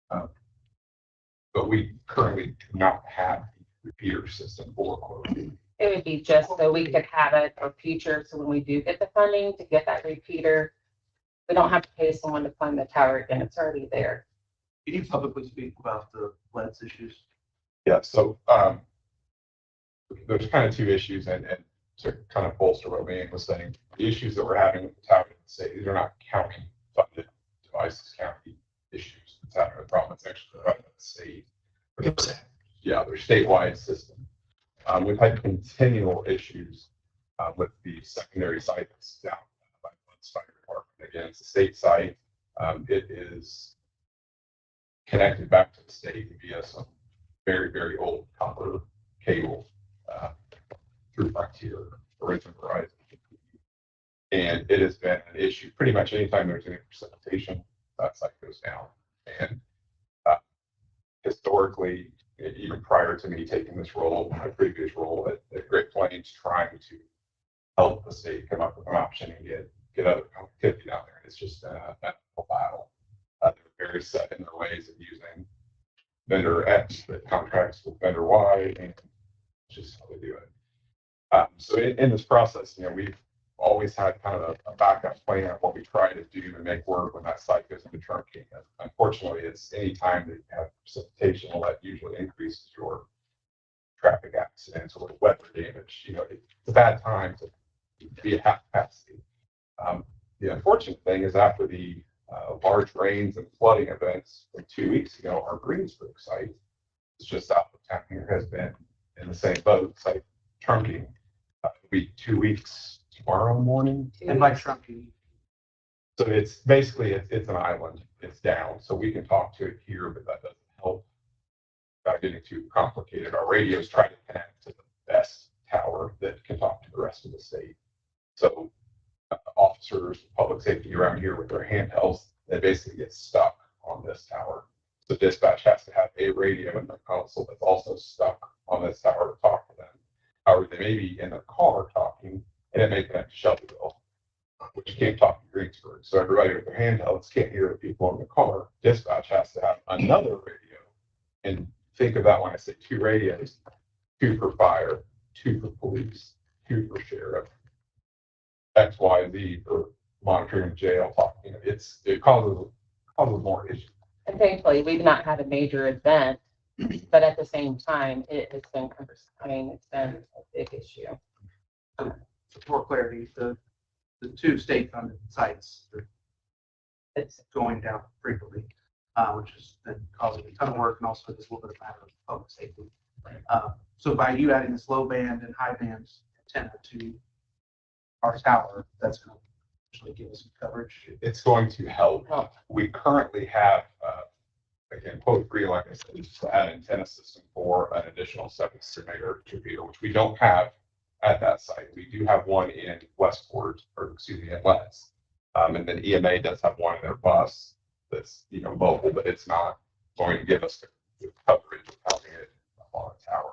But we currently do not have the repeater system for quoting. It would be just so we could have it for future, so when we do get the funding to get that repeater, we don't have to pay someone to climb the tower again, it's already there. Can you publicly speak about the LEDs issues? Yeah, so there's kind of 2 issues, and to kind of bolster what Wayne was saying, the issues that we're having with the tower, say these are not county funded devices, county issues. It's having a problem. It's actually provided by the state. Yeah, they're statewide system. We've had continual issues with the secondary site that's down by the fire department. Again, it's a state site. It is connected back to the state via some very, very old copper cable through Frontier, original Verizon. And it has been an issue pretty much anytime there's any precipitation, that site goes down. And historically, even prior to me taking this role, my previous role at Great Plains, trying to help the state come up with an option and get other connectivity down there. It's just a battle. They're very set in their ways of using vendor X that contracts with vendor Y, and it's just how they do it. So in this process, we've always had kind of a backup plan of what we try to do and make work when that site goes into trunking. Unfortunately, it's any time that you have precipitation, well, that usually increases your traffic accidents or weather damage. It's a bad time to be at half capacity. The unfortunate thing is after the large rains and flooding events from 2 weeks ago, our Greensburg site, it's just south of town here, has been in the same boat, site trunking. It'll be 2 weeks tomorrow morning. And by trunking. So it's basically, it's an island, it's down, so we can talk to it here, but that doesn't help. Without getting too complicated, our radios try to connect to the best tower that can talk to the rest of the state. So officers, public safety around here with their handhelds, they basically get stuck on this tower. So dispatch has to have a radio in their console that's also stuck on this tower to talk to them. However, they may be in their car talking, and it may connect to Shelbyville, which you can't talk to Greensburg. So everybody with their handhelds can't hear the people in the car. Dispatch has to have another radio. And think of that when I say 2 radios, 2 for fire, 2 for police, 2 for sheriff, X, Y, Z for monitoring jail talking. It causes more issues. And thankfully, we've not had a major event, but at the same time, it has been cumbersome. I mean, it's been a big issue. For clarity, the 2 state-funded sites are It's going down frequently, which has been causing a ton of work and also just a little bit of matter of public safety. So by you adding this low band and high band antenna to our tower, that's going to actually give us some coverage. It's going to help. We currently have, again, quote 3, like I said, just an antenna system for an additional 7 megahertz repeater, which we don't have at that site. We do have one in Westport, or excuse me, in Letts. And then EMA does have one in their bus that's, mobile, but it's not going to give us the coverage of having it on a tower.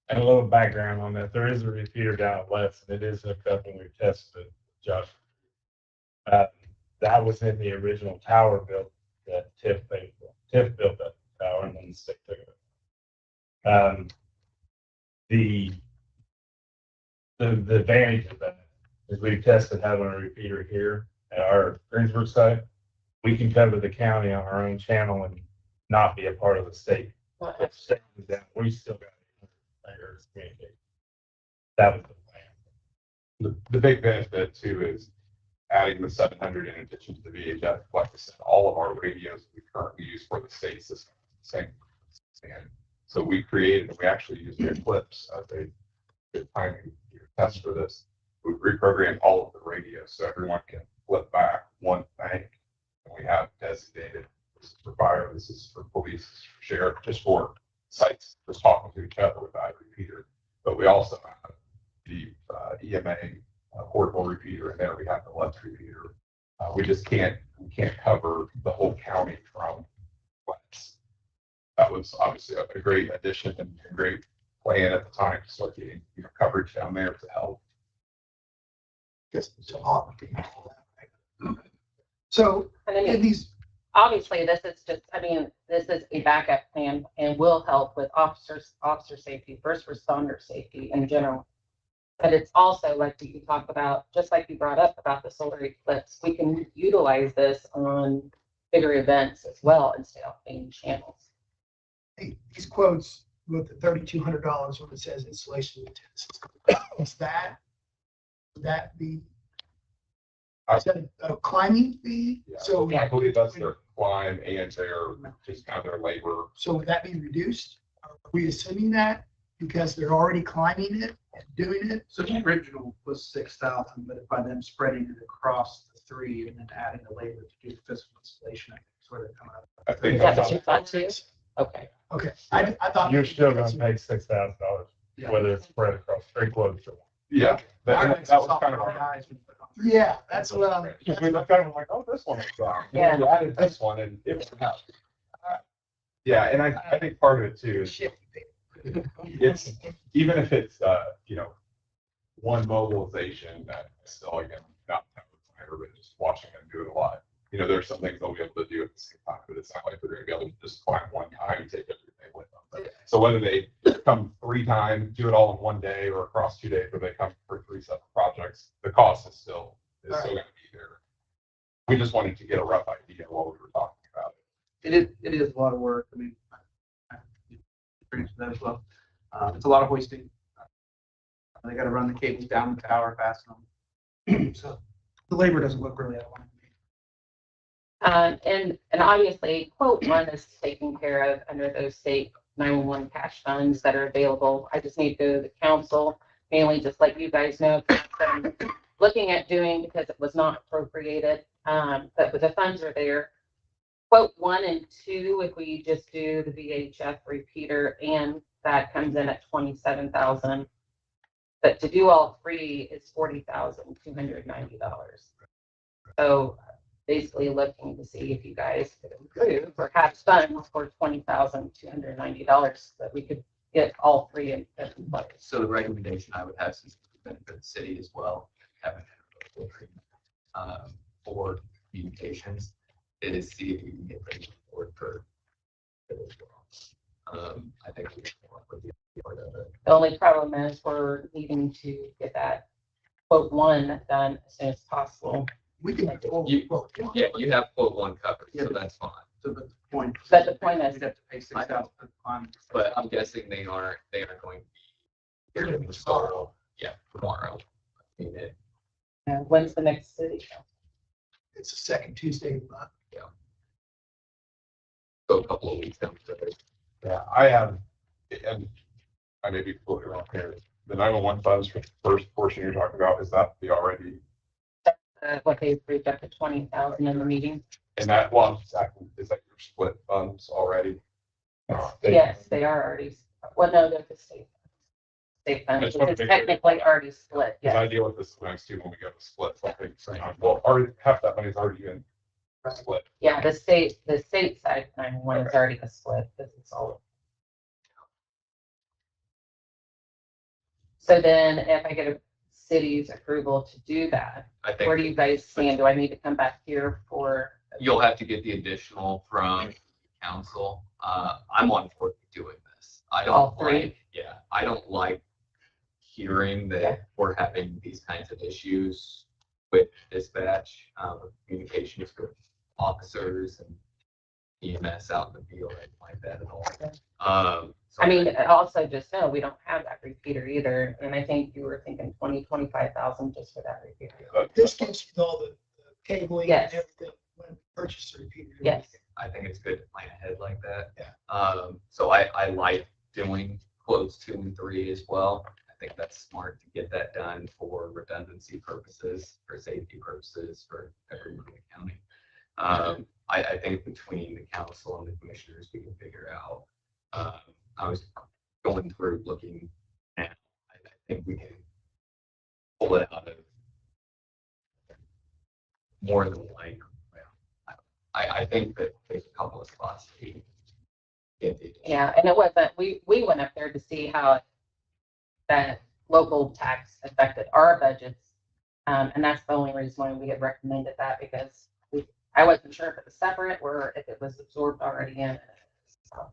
And a little background on that, there is a repeater down at Letts, and it is hooked up and we've tested it, Josh. That was in the original tower built that TIF built that tower, and then the state took it. The advantage of that is we've tested having a repeater here at our Greensburg site. We can cover the county on our own channel and not be a part of the state. If the state is down, we still got megahertz communication. That was the plan. The big benefit too is adding the 700 in addition to the VHF. Like I said, all of our radios we currently use for the state system, same. And so we created, and we actually used their clips as a good timing test for this. we reprogrammed all of the radios so everyone can flip back one bank. And we have designated, this is for fire, this is for police, this is for sheriff, just for sites, just talking to each other with that repeater. But we also have the EMA portable repeater, and there we have the Lux repeater. We can't cover the whole county from Flex. That was obviously a great addition and a great plan at the time to start getting coverage down there to help. So, And I mean, in these, obviously, this is just, I mean, this is a backup plan and will help with officer safety, first responder safety in general. But it's also like you talk about, just like you brought up about the solar eclipse, we can utilize this on bigger events as well instead of being channels. these quotes with the $3,200 when it says installation utensils, is that, would that be, is that a climbing fee? Yeah, So, I believe that's their climb and their, just kind of their labor. so would that be reduced? Are we assuming that because they're already climbing it and doing it? So the original was 6,000, but by them spreading it across the three and then adding the labor to do the physical installation, I think it's where they're coming out. I think Yeah, that's but you thought too? Okay. Okay, I thought. You're still gonna pay $6,000, Yeah. whether it's spread across three quotes or one. yeah, that was kind of our. Guys, we put on- Yeah, that's what I'm. Because we looked at it and we're like, oh, this one is wrong. Yeah. We added this one and it was out. Yeah, and I think part of it too is it's, even if it's, one mobilization that still, again, not everybody just watching them do it a lot. There's some things they'll be able to do at the same time, but it's not like they're gonna be able to just climb one time and take everything with them. So whether they come 3 times, do it all in one day or across 2 days, or they come for 3 separate projects, the cost is still gonna be there. We just wanted to get a rough idea of what we were talking about. It is a lot of work. I mean, I experienced that as well. It's a lot of hoisting. They got to run the cables down the tower, fasten them. So the labor doesn't look really that long. And obviously, quote one is taken care of under those state 911 cash funds that are available. I just need to go to the council, mainly just let you guys know what I'm looking at doing because it was not appropriated. But the funds are there. Quote 1 and 2, if we just do the VHF repeater, and that comes in at $27,000. But to do all 3 is $40,290. So basically looking to see if you guys could improve or have funds for $20,290 that we could get all 3 in place. So the recommendation I would have, since it's benefit the city as well, having for communications, is see if you can get ready for it as well. I think we should work with the part of it. The only problem is we're needing to get that quote 1 done as soon as possible. We can. Yeah, you have quote 1 covered, so that's fine. So the point. But the point is- We'd have to pay 6,000 on. But I'm guessing they aren't going to be here to install, tomorrow. I mean, When's the next city council? It's the second Tuesday of the month. So a couple of weeks down the road. Yeah, I have, and I may be completely wrong here. The 911 funds for the first portion you're talking about, is that the already, What they approved up to 20,000 in the meeting. and that, well, exactly, is that your split funds already? Yes, they are already, well, no, they're the state. State funds, Just wanna it's make sure. technically already split, Because I yeah. deal with this next too when we go to split something. Well, already, half that money's already been split. Yeah, the state side 911 is already a split, because it's all. So then if I get a city's approval to do that, I where do think you guys stand? Do I need to come back here for? you'll have to get the additional from council. I'm on board with doing this. I All don't 3? like, I don't like hearing that we're having these kinds of issues with dispatch, communications with officers and EMS out in the field and like that and all. So I mean, also just know, we don't have that repeater either, and I think you were thinking 25,000 just for that repeater. This gets you all the cabling and Yes. everything when we purchase the repeater. Yes. I think it's good to plan ahead like that. Yeah. So I like doing quotes 2 and 3 as well. I think that's smart to get that done for redundancy purposes, for safety purposes, for everyone in the county. I think between the council and the commissioners, we can figure out. I was going through looking now. I think we can pull it out of more than like. I think that there's a couple of spots. Yeah, and it wasn't, we went up there to see how that local tax affected our budgets. And that's the only reason why we had recommended that, because I wasn't sure if it was separate or if it was absorbed already in it. So,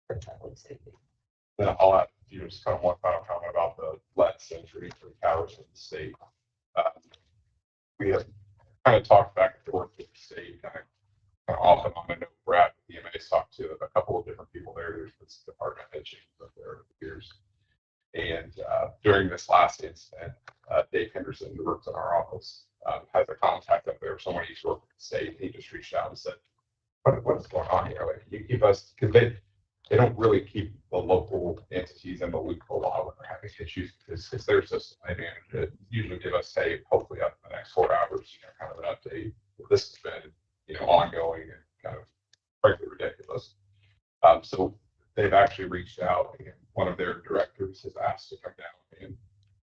for public safety. Then I'll add, just kind of one final comment about the last century for the towers in the state. We have kind of talked back and forth with the state, kind of off and on. I know Brad with EMA's talked to a couple of different people there. There's this department head change up there over the years. And during this last incident, Dave Henderson, who works in our office, has a contact up there. Someone used to work with the state. He just reached out and said, what is going on here? Like, you keep us, because they don't really keep the local entities in the loop a lot when they're having issues, because it's their system. They manage it. Usually give us, hey, hopefully up in the next 4 hours, kind of an update. This has been, ongoing and kind of frankly ridiculous. So they've actually reached out, and one of their directors has asked to come down and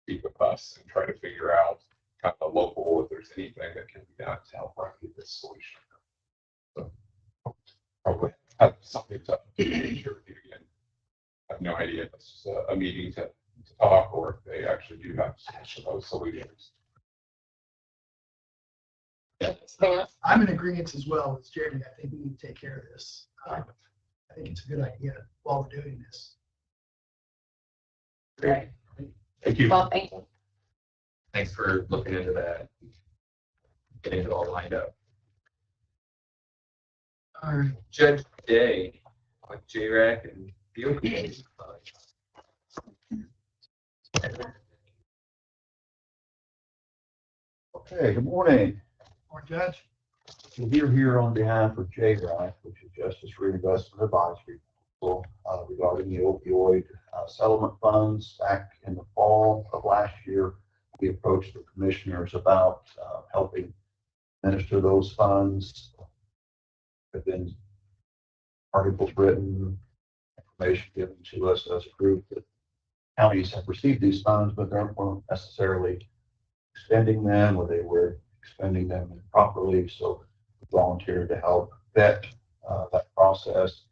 speak with us and try to figure out kind of the local, if there's anything that can be done to help remedy this solution. So probably have something to share with you again. I have no idea if it's just a meeting to talk, or if they actually do have some of those solutions. I'm in agreement as well with Jeremy. I think we need to take care of this. I think it's a good idea while we're doing this. Right. Thank you. Well, thank you. Thanks for looking into that. Getting it all lined up. All right, Judge Day with JRAC and the open. Okay, good morning. Or Judge? We're here on behalf of JRAC, which is Justice Reinvestment Advisory Council, regarding the opioid settlement funds. Back in the fall of last year, we approached the commissioners about helping administer those funds. There have been articles written, information given to us as a group that counties have received these funds, but they weren't necessarily expending them, or they were expending them improperly. So we volunteered to help vet that process.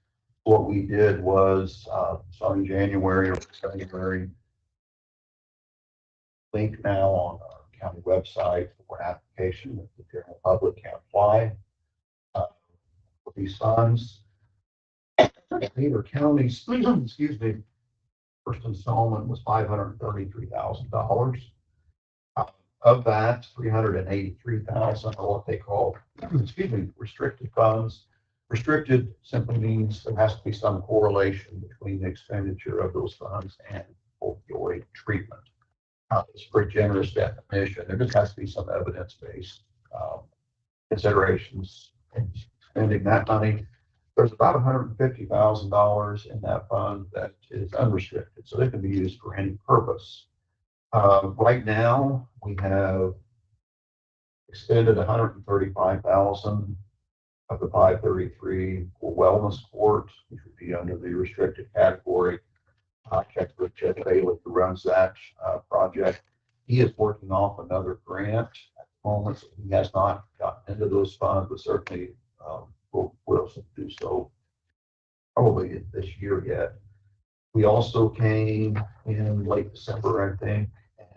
What we did was, starting January or February, link now on our county website for an application that the general public can apply for these funds. Decatur County's, excuse me, first installment was $533,000. Of that, $383,000 are what they call, excuse me, restricted funds. Restricted simply means there has to be some correlation between the expenditure of those funds and opioid treatment. It's a pretty generous definition. There just has to be some evidence-based considerations in spending that money. There's about $150,000 in that fund that is unrestricted, so they can be used for any purpose. Right now, we have extended $135,000 of the 533 for wellness court, which would be under the restricted category. Checked with Judge Bailey, who runs that project. He is working off another grant at the moment, so he has not gotten into those funds, but certainly will do so probably this year yet. We also came in late December, I think, and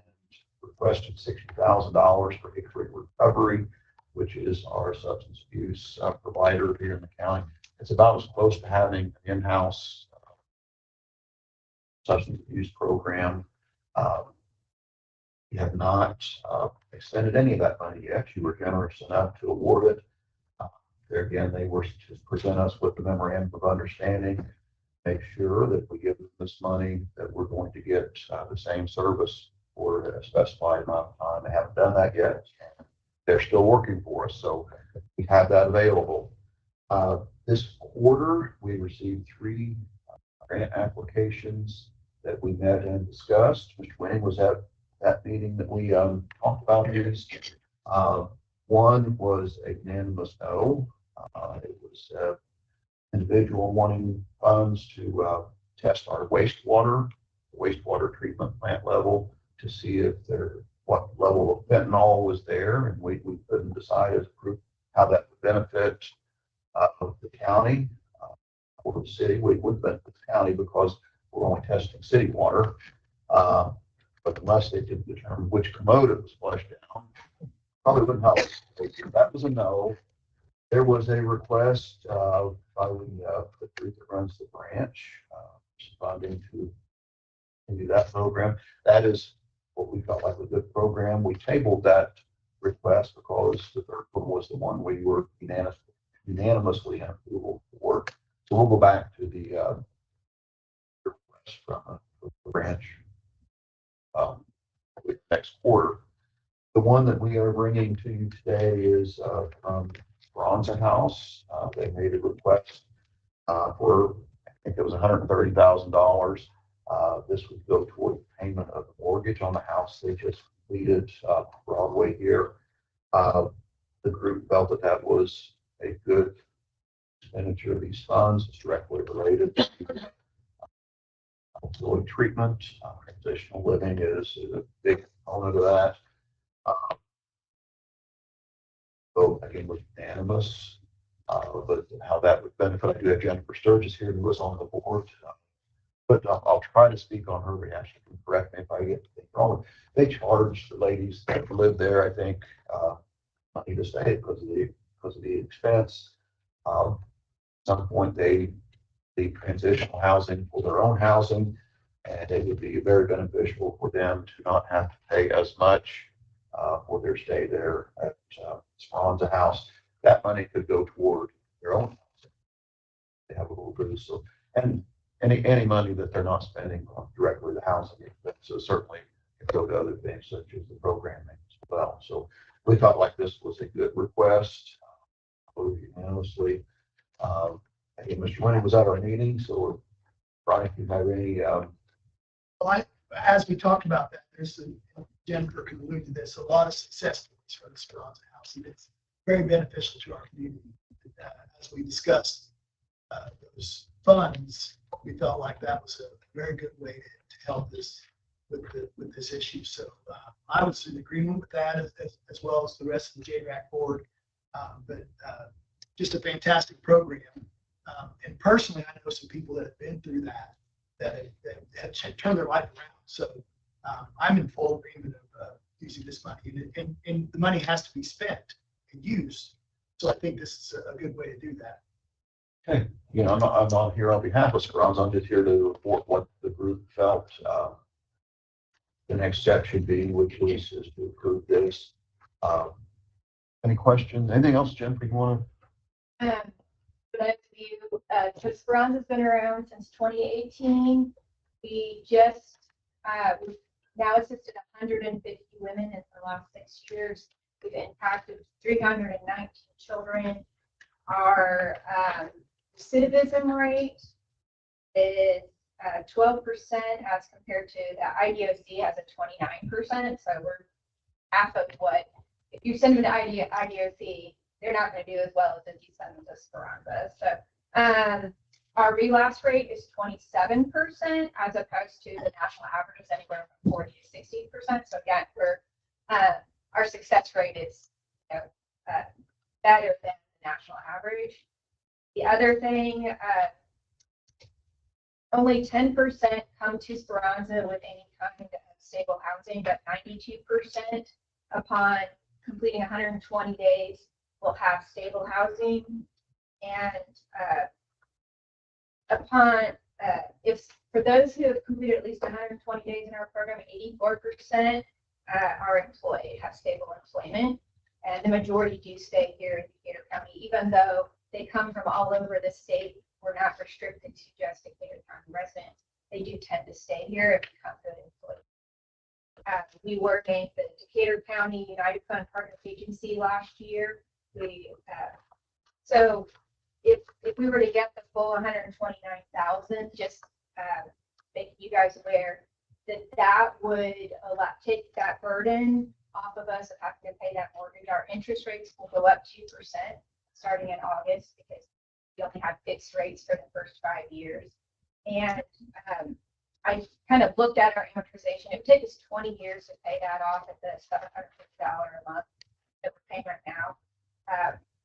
requested $60,000 for Hickory Recovery, which is our substance abuse provider here in the county. It's about as close to having an in-house substance abuse program. We have not extended any of that money yet. You were generous enough to award it. There again, they were to present us with the memorandum of understanding, make sure that we give them this money, that we're going to get the same service for a specified amount of time. They haven't done that yet. They're still working for us, so we have that available. This quarter, we received 3 grant applications that we met and discussed. Mr. Winning was at that meeting that we talked about these. One was a unanimous no. It was individual wanting funds to test our wastewater treatment plant level to see if what level of fentanyl was there, and we couldn't decide as a group how that would benefit the county or the city. We would benefit the county because we're only testing city water. But unless they could determine which commode it was flushed down, probably wouldn't help. That was a no. There was a request by the group that runs the branch, responding to do that program. That is what we felt like a good program. We tabled that request because the third one was the one we were unanimously in approval for. So we'll go back to the request from the branch next quarter. The one that we are bringing to you today is from Bronze House. They made a request for, I think it was $130,000. This would go toward payment of the mortgage on the house they just completed Broadway here. The group felt that that was a good expenditure of these funds. It's directly related to opioid treatment. Transitional living is a big component of that. So again, was unanimous, but how that would benefit. I do have Jennifer Sturgis here who was on the board, but I'll try to speak on her behalf. She can correct me if I get things wrong. They charged the ladies that live there, I think, money to stay because of the expense. At some point, they need transitional housing for their own housing, and it would be very beneficial for them to not have to pay as much for their stay there at Speranza House. That money could go toward their own housing. They have a little boost. So, and any money that they're not spending on directly the housing, so certainly can go to other things such as the programming as well. So we thought like this was a good request, voted unanimously. And Mr. Winning was at our meeting, so Brian, if you have any. As we talked about that, there's Jennifer can allude to this, a lot of success stories for the Speranza House, and it's very beneficial to our community. As we discussed those funds, we felt like that was a very good way to help this with this issue. So I was in agreement with that as well as the rest of the JRAC board. But just a fantastic program. And personally, I know some people that have been through that have turned their life around. So I'm in full agreement of using this money, and the money has to be spent and used. So I think this is a good way to do that. Okay, you know, I'm not here on behalf of Speranza. I'm just here to report what the group felt the next step should be, which is to approve this. Any questions? Anything else, Jennifer, you want For those of you, so Speranza's been around since 2018. We just, we've now assisted 150 women in the last 6 years. We've impacted 319 children. Our recidivism rate is 12% as compared to the IDOC has a 29%. So we're half of what, if you send them to IDOC, they're not going to do as well as if you send them to Speranza. So our relapse rate is 27% as opposed to the national average is anywhere from 40 to 60%. So again, our success rate is better than the national average. The other thing, only 10% come to Speranza with any kind of stable housing, but 92% upon completing 120 days will have stable housing. And if for those who have completed at least 120 days in our program, 84% are employed, have stable employment, and the majority do stay here in Decatur County, even though they come from all over the state. We're not restricted to just Decatur County residents. They do tend to stay here and become good employees. We were named the Decatur County United Fund Partner Agency last year. So if we were to get the full 129,000, just making you guys aware that that would take that burden off of us of having to pay that mortgage. Our interest rates will go up 2% starting in August because we only have fixed rates for the first 5 years. And I kind of looked at our amortization. It would take us 20 years to pay that off at the $750 a month that we're paying right now.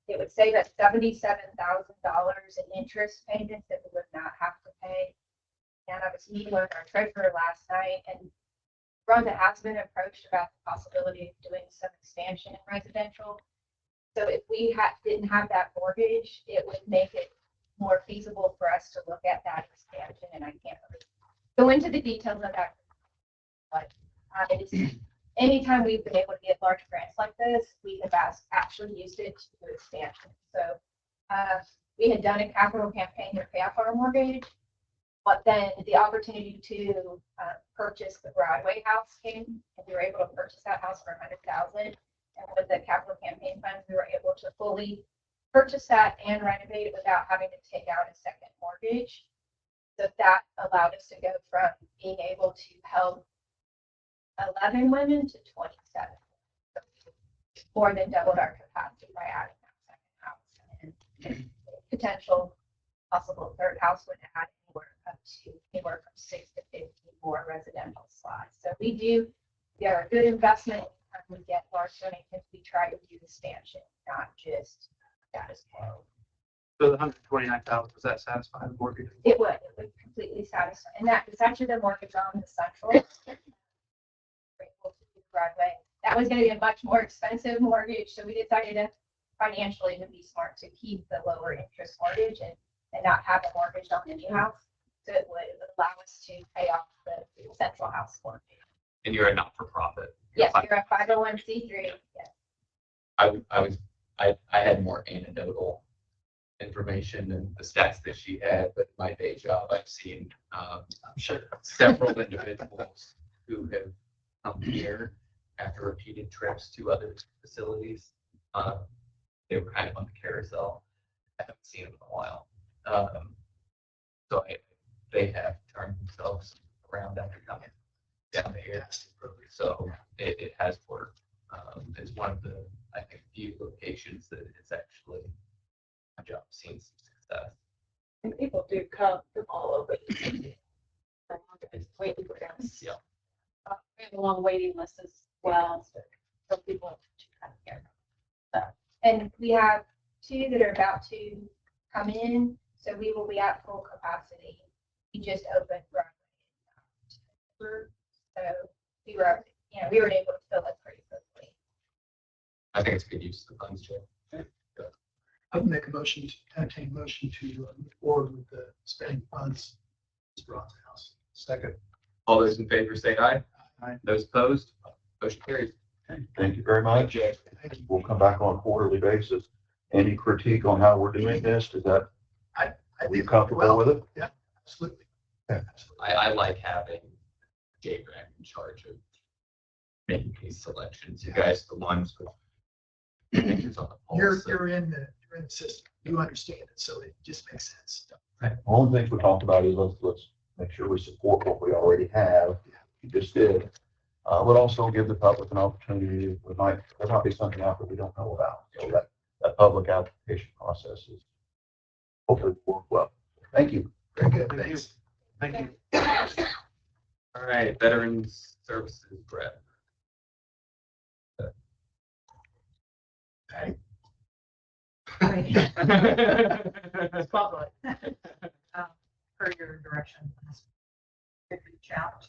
It would save us $77,000 in interest payments that we would not have to pay. And I was meeting with our treasurer last night, and Rhonda has been approached about the possibility of doing some expansion in residential. So if we didn't have that mortgage, it would make it more feasible for us to look at that expansion. And I can't really go into the details of that, but it is anytime we've been able to get large grants like this, we have actually used it to do expansion. So we had done a capital campaign to pay off our mortgage, but then the opportunity to purchase the Broadway house came, and we were able to purchase that house for $100,000. And with the capital campaign funds, we were able to fully purchase that and renovate it without having to take out a second mortgage. So that allowed us to go from being able to help 11 women to 27. So more than doubled our capacity by adding that second house. And potential possible third house would add anywhere from 6 to 15 more residential slots. So we are a good investment. We get large donations. We try to do expansion, not just status quo. So the 129,000, does that satisfy the mortgage? It would completely satisfy. And that is actually the mortgage on the central. Broadway. That was going to be a much more expensive mortgage. So we decided to financially to be smart to keep the lower interest mortgage and not have a mortgage on the new house. So it would allow us to pay off the central house mortgage. And you're a not-for-profit. Yes, you're a 501c3. Yes. I had more anecdotal information than the stats that she had, but in my day job, I've seen, I'm sure, several individuals who have come here after repeated trips to other facilities. They were kind of on the carousel. I haven't seen them in a while. So they have turned themselves around after coming down here. So it has worked. It's one of the, I think, few locations that it's actually, my job seen some success. And people do come from all over. Waiting for us. Yeah. We have a long waiting list as well, so people to kind of care about And we have 2 that are about to come in, so we will be at full capacity. We just opened Broadway. So we were able to fill it pretty quickly. I think it's good use of the funds, Joe. I would make a motion to entertain motion to move forward with the spending funds. Bronze House. Second. All those in favor say aye. Aye. Those opposed, motion carries. Okay, thank you very much. Jay. Thank you. We'll come back on a quarterly basis. Any critique on how we're doing this? Is that, I are you think comfortable with it? Yeah, absolutely. Yeah. Absolutely. I like having Jay Grant in charge of making these selections. You guys are the ones with fingers on the pulse. You're in the system. You understand it, so it just makes sense. One of the things we talked about is let's make sure we support what we already have. You just did. But also give the public an opportunity. There might be something out that we don't know about. So that public application process is hopefully work well. Thank you. Very good. Thanks. Thank you. All right, Veterans Services, Brett. Okay. Spotlight. Per your direction, reach out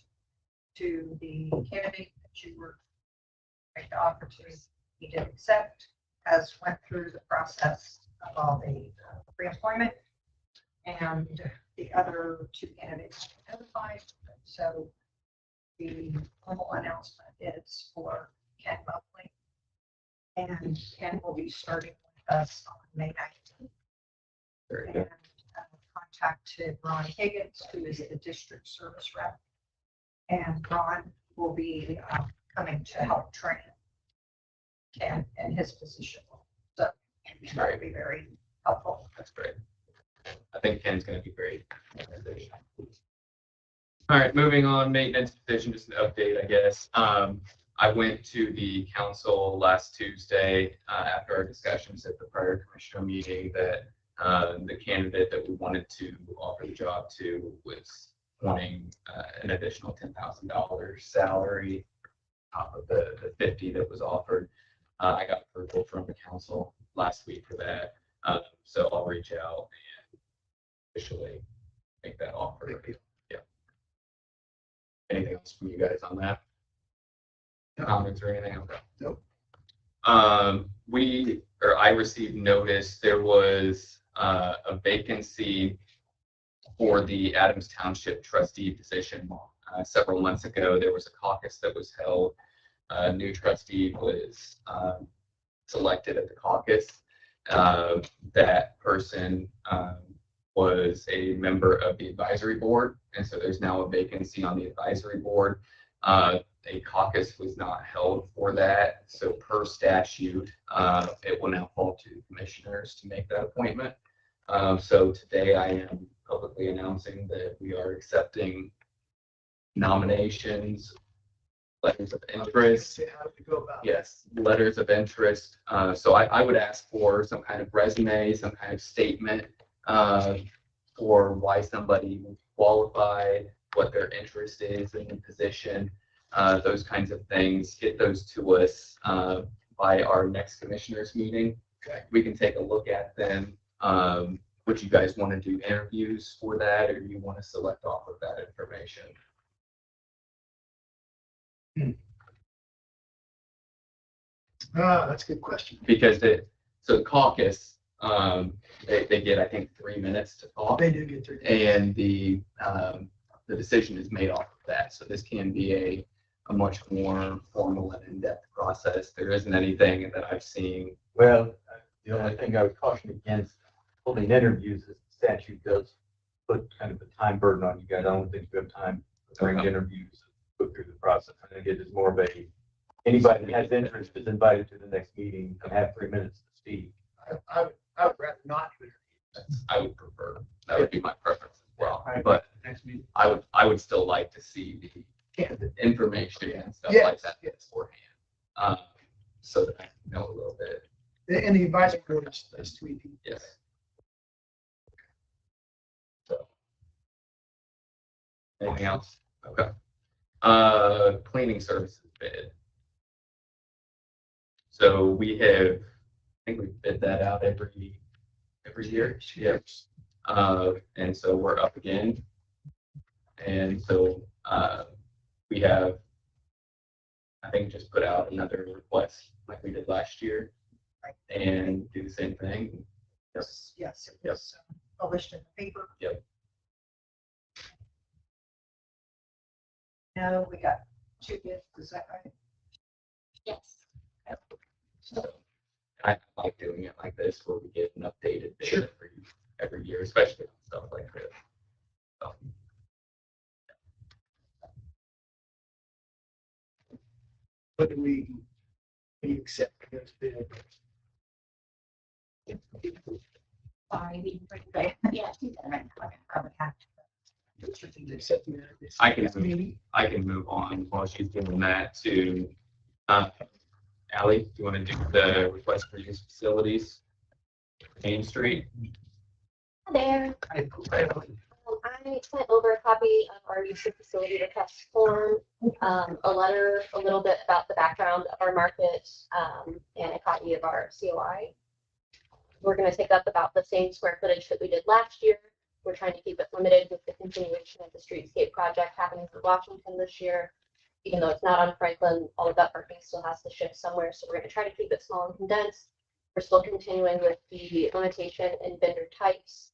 to the candidate that you were going to offer to. He did accept, has went through the process of all the pre-employment, and the other 2 candidates identified. So the formal announcement is for Ken Buckley, and Ken will be starting with us on May 19th. Very And contacted Ron Higgins, who is the district service rep. And Ron will be coming to help train Ken in his position. So that will be very helpful. That's great. I think Ken's going to be great. All right, moving on, maintenance division, just an update, I guess. I went to the council last Tuesday, after our discussions at the prior commissioner meeting that, the candidate that we wanted to offer the job to was wanting, an additional $10,000 salary top of the 50 that was offered. I got approval from the council last week for that. So I'll reach out and officially make that offer. Yeah. Anything else from you guys on that? Comments or anything? Okay. Nope. I received notice there was a vacancy for the Adams Township trustee position. Several months ago, there was a caucus that was held. A new trustee was selected at the caucus. That person was a member of the advisory board, and so there's now a vacancy on the advisory board. A caucus was not held for that, so per statute, it will now fall to the commissioners to make that appointment. So today I am publicly announcing that we are accepting nominations, letters of interest. How do we go about it? Yes, letters of interest. So I would ask for some kind of resume, some kind of statement for why somebody was qualified, what their interest is in the position, those kinds of things. Get those to us by our next commissioners meeting. Okay. We can take a look at them. Would you guys want to do interviews for that, or do you want to select off of that information? That's a good question. Because so the caucus, they get, I think, 3 minutes to talk, They do get through. and the decision is made off of that. So this can be a much more formal and in-depth process. There isn't anything that I've seen. Well, the only thing I would caution against holding interviews is the statute does put kind of a time burden on you guys. I don't think you have time to bring interviews, go through the process. I think it is more of a, anybody that has interest is invited to the next meeting and have 3 minutes to speak. I would rather not do it. I would prefer, that would be my preference as well. Right. But Next meeting. I would still like to see the Candidate. information and stuff Yes, like that yes. beforehand. So that I can know a little bit. And the advisory board is tweeting. Yes. So. Anything else? Okay. Cleaning services bid. So we have, I think we bid that out every year. Yes. And so we're up again. And so, we have, I think, just put out another request like we did last year and do the same thing. Yes. Yes, it Yep. was published in the paper. Yep. No, we got 2 bids, is that right? Yes. So I like doing it like this where we get an updated bid every year, especially on stuff like this. So, But do we accept those bids? Sorry, we didn't. Yeah, do that right now. I would have to. I can move on while she's doing that to, Ally, do you want to do the request for use facilities? Main Street? There. I sent over a copy of our use of facility request form, a letter, a little bit about the background of our market, and a copy of our COI. We're going to take up about the same square footage that we did last year. We're trying to keep it limited with the continuation of the streetscape project happening for Washington this year. Even though it's not on Franklin, all of that parking still has to shift somewhere. So we're going to try to keep it small and condensed. We're still continuing with the limitation in vendor types.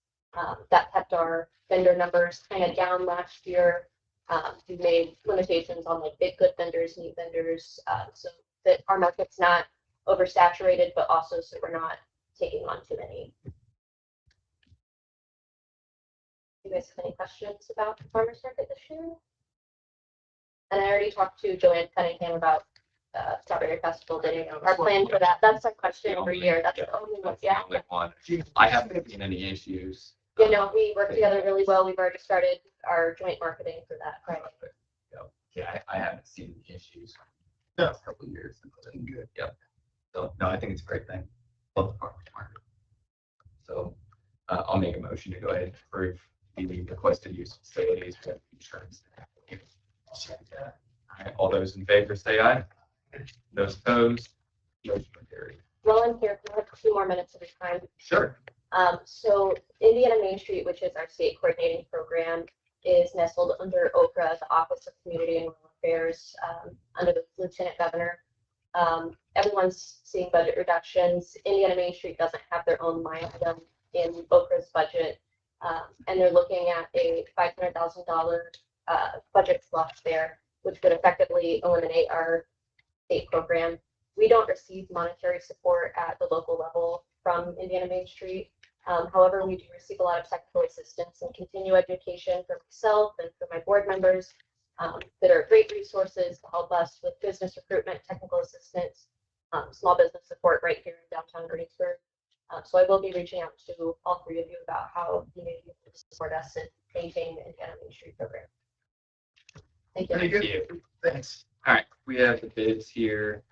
That kept our vendor numbers kind of down last year. We made limitations on like big good vendors, meat vendors, so that our market's not oversaturated, but also so we're not taking on too many. You guys have any questions about the farmer's market this year? And I already talked to Joanne Cunningham about Strawberry Festival Day. Our plan for that, that's our question every year. That's the only one. Yeah. I haven't seen any issues. You know, we work together really well. We've already started our joint marketing for that project. Yeah, I haven't seen the issues in the Yeah. last couple of years. It's been good. Yep. So, no, I think it's a great thing. Love the farmer's market. So, I'll make a motion to go ahead and approve the requested use of facilities with insurance. All right, all those in favor say aye. Those opposed, motion carried. While I'm here, can I have a few more minutes of your time? Sure. So Indiana Main Street, which is our state coordinating program, is nestled under OCRA, the Office of Community and Rural Affairs, under the Lieutenant Governor. Everyone's seeing budget reductions. Indiana Main Street doesn't have their own line item in OCRA's budget, and they're looking at a $500,000 budget flush there, which would effectively eliminate our state program. We don't receive monetary support at the local level from Indiana Main Street. However, we do receive a lot of technical assistance and continue education for myself and for my board members that are great resources to help us with business recruitment, technical assistance, small business support right here in downtown Greensburg. So I will be reaching out to all three of you about how you may support us in maintaining the Indiana Main Street program. Thank you. Thank you. Thanks. All right, we have the bids here.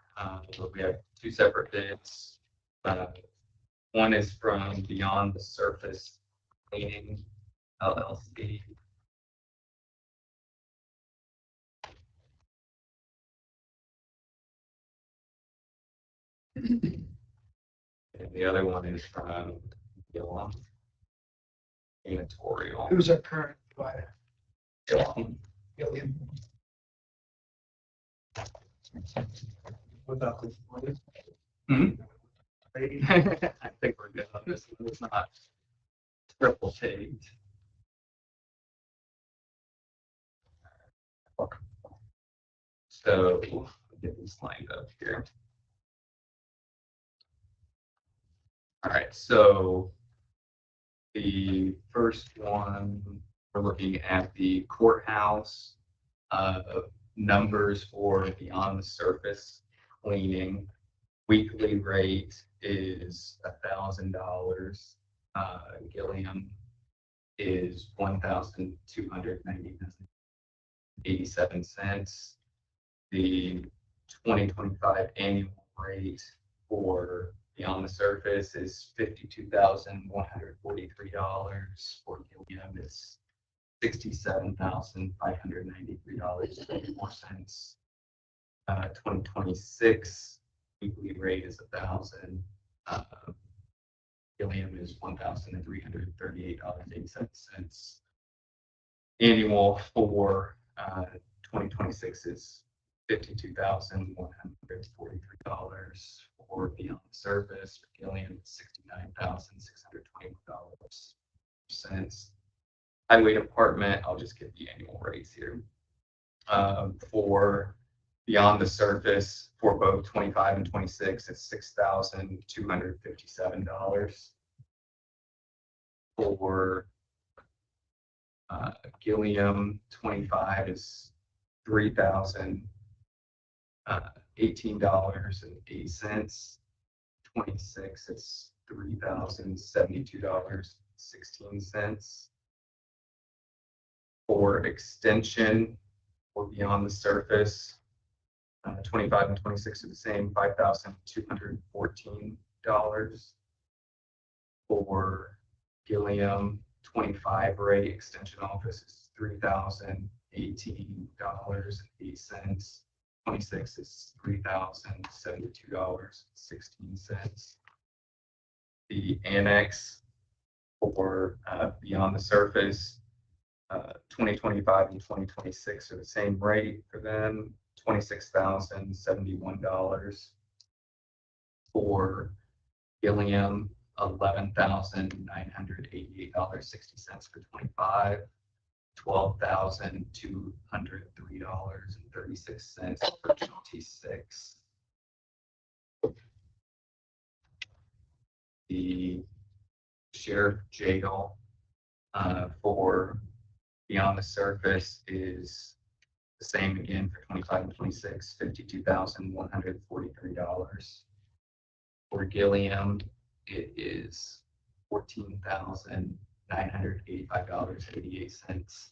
We have two separate bids. One is from Beyond the Surface Cleaning LLC. And the other one is from Gillum Janitorial. Who's our current provider? Gillum. Gillian. Without this one. I think we're good on this one. It's not triple taped. So I'll get this lined up here. All right, so the first one, we're looking at the courthouse numbers for Beyond the Surface Cleaning. Weekly rate is $1,000. Gilliam is $1,290.87. The 2025 annual rate for Beyond the Surface is $52,143. For Gilliam is $67,593.84. 2026 weekly rate is $1,000. Gilliam is $1,338.87. Annual for 2026 is $52,143 for Beyond the Surface. For Gilliam, $69,621. Highway Department, I'll just get the annual rates here. For Beyond the Surface, for both 25 and 26, it's $6,257. For Gilliam, 25 is $3,018.08. 26, it's $3,072.16. For extension, for Beyond the Surface, 25 and 26 are the same, $5,214. For Gilliam, 25 rate extension office is $3,018.08. 26 is $3,072.16. The annex for Beyond the Surface, 2025 and 2026 are the same rate for them, $26,071. For Gilliam, $11,988.60 for 25, $12,203.36 for 26. The sheriff jail for Beyond the Surface is the same again for 25 and 26, $52,143. For Gilliam, it is $14,000 $985.88.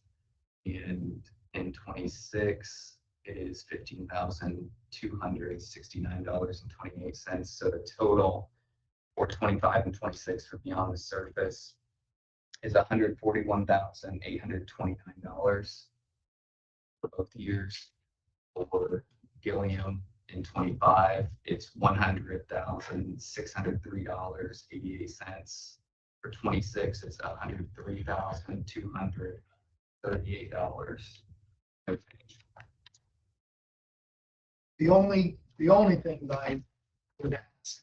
And in 26, it is $15,269.28. So the total for 25 and 26 for Beyond the Surface is $141,829 for both years. For Gilliam in 25, it's $100,603.88. For 26, it's $103,238. No change. The only thing that I would ask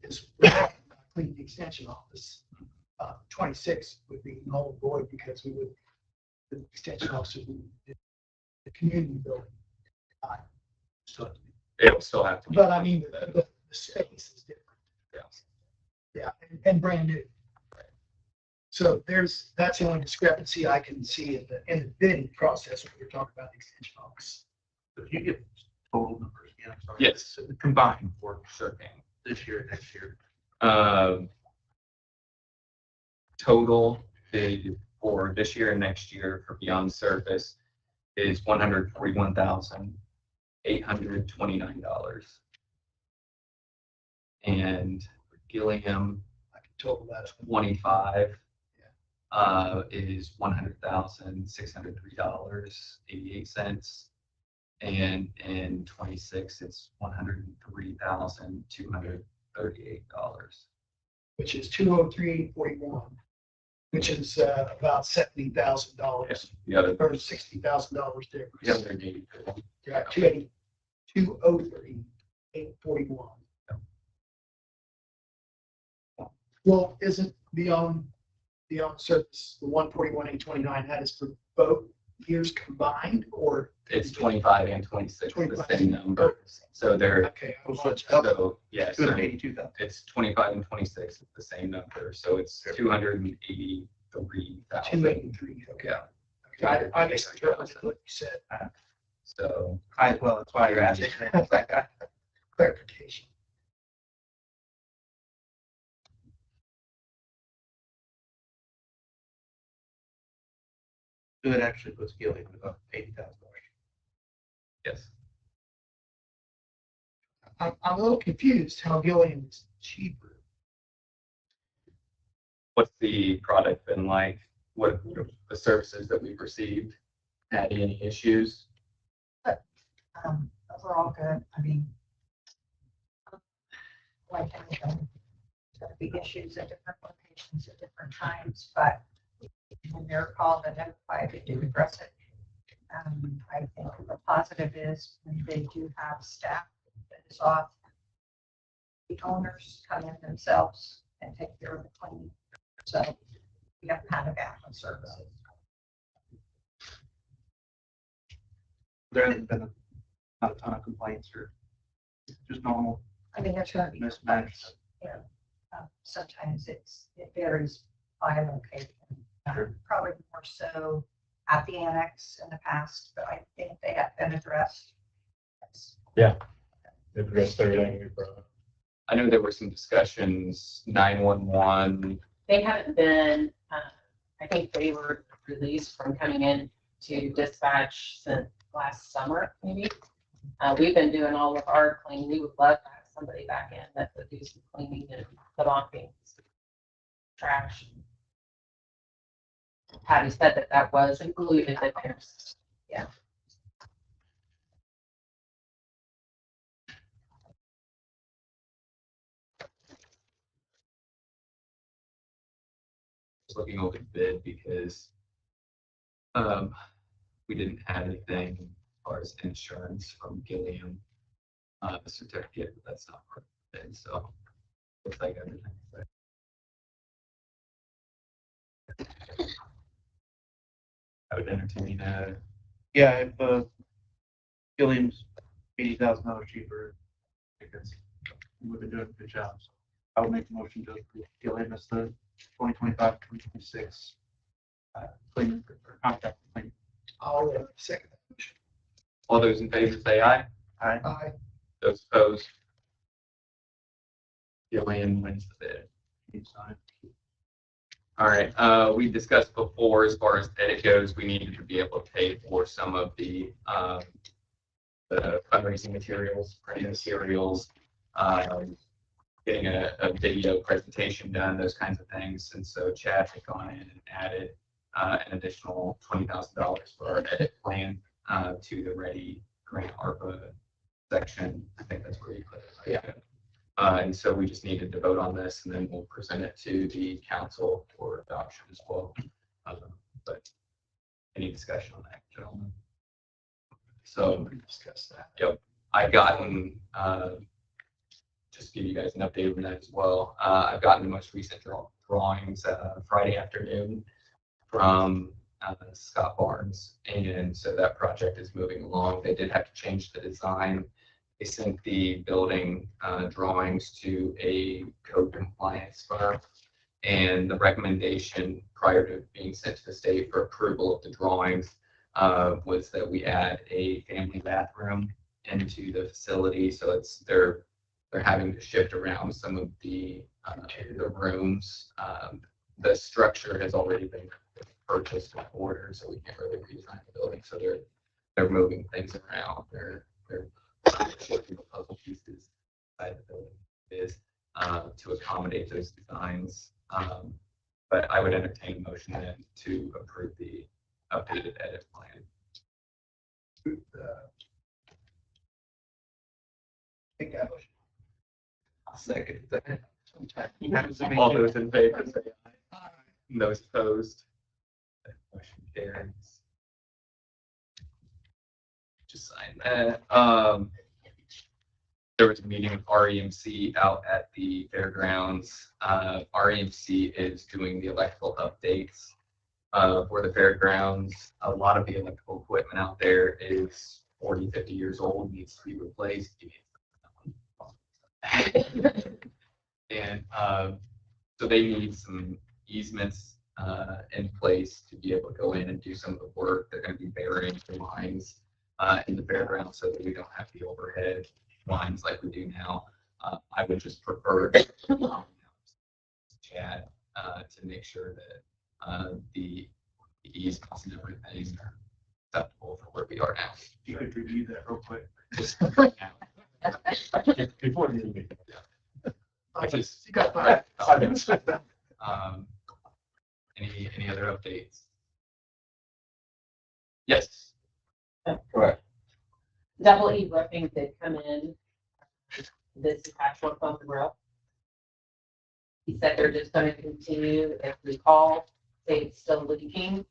is clean the extension office. 26 would be null and void because we would, the extension officer, the community building. So, It'll still have to be. but I mean, the space is different. Yes. Yeah, and brand new. So that's the only discrepancy I can see in the bidding process when we're talking about the extension office. If you get total numbers, yeah, I'm sorry. Yes. So combined for Sure can. this year, next year. Total bid for this year and next year for Beyond Surface is $141,829. And for Gilliam, I can total that. 25 is $100,603.88. And in 26, it's $103,238. Which is 203,841, which is about $70,000. Yes, the other Or $60,000 difference. the other 80. Yeah, 203,841. Well, isn't beyond surface, the 141,829, that is for both years combined, or? It's 25 and 26, the 25. same number. So they're, Okay. so, yes, so 282,000. it's 25 and 26, it's the same number. So it's 283,000. 283, okay. Yeah. I misinterpreted what you said. So, Well, that's why you're asking. Clarification. So it actually puts Gilliam about $80,000. yes. I'm a little confused how Gilliam is cheaper. What's the product been like? What are the services that we've received? Had any issues? Overall good. I mean, like anything, there'll be issues at different locations at different times, but when they're called and identified, they do address it. I think the positive is when they do have staff that is off, the owners come in themselves and take care of the cleaning. So we haven't had a gap in services. There hasn't been not a ton of complaints or just normal I mean, there's going to be mismanagement. sometimes it varies by location. Probably more so at the annex in the past, but I think they have been addressed. Yeah. They've addressed everything we brought up. I know there were some discussions, 911. They haven't been, I think they were released from coming in to dispatch since last summer, maybe. We've been doing all of our cleaning. We would love to have somebody back in that would do some cleaning and put on things, trash. Patty said that was included in there. Yeah. Looking over the bid because we didn't have anything as far as insurance from Gilliam, the certificate, but that's not part of the bid, so looks like everything. I would entertain Yeah, if Gilliam's $80,000 cheaper, because we've been doing a good job. So I would make a motion to approve Gilliam as the 2025-2026 cleaning or contract cleaning. I'll second that. all those in favor say aye. Aye. Those opposed. Gillian wins the bid. You sign. All right, we discussed before, as far as edit goes, we needed to be able to pay for some of the fundraising materials, printing materials, getting a video presentation done, those kinds of things. And so Chad had gone in and added an additional $20,000 for our edit plan to the Ready Grant ARPA section. I think that's where you put it. Right? Yeah. And so we just needed to vote on this, and then we'll present it to the council for adoption as well. But any discussion on that, gentlemen? So discuss that. Yep, I've gotten just give you guys an update on that as well. I've gotten the most recent drawings Friday afternoon from Scott Barnes, and so that project is moving along. They did have to change the design. They sent the building drawings to a code compliance firm, and the recommendation prior to being sent to the state for approval of the drawings was that we add a family bathroom into the facility. So they're having to shift around some of the rooms. The structure has already been purchased and ordered, so we can't really redesign the building. So they're moving things around. They're shifting the puzzle pieces inside the building is to accommodate those designs. But I would entertain a motion then to approve the updated edit plan. Take that motion. I'll second that. All those in favor say aye. Those opposed. That motion carries. Just sign that. There was a meeting with REMC out at the fairgrounds. REMC is doing the electrical updates for the fairgrounds. A lot of the electrical equipment out there is 40, 50 years old, needs to be replaced. And so they need some easements in place to be able to go in and do some of the work. They're going to be burying the lines in the fairgrounds so that we don't have the overhead lines like we do now. I would just prefer Chad to make sure that the easements and everything are acceptable for where we are now. You could review that real quick. Just right now. Before the meeting. I just You got 5 minutes. Any other updates? Yes. Correct. Double E roofing did come in. This patchwork on the roof. He said they're just going to continue, if we call, say it's still leaking,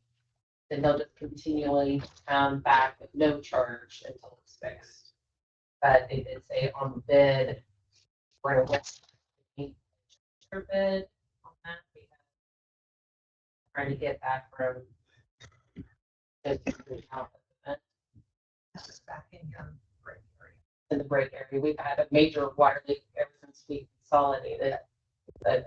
then they'll just continually come back with no charge until it's fixed. But they did say on the bid, we're going to bid on that. We have trying to get back from just This is back in your break area. in the break area. We've had a major water leak ever since we consolidated. But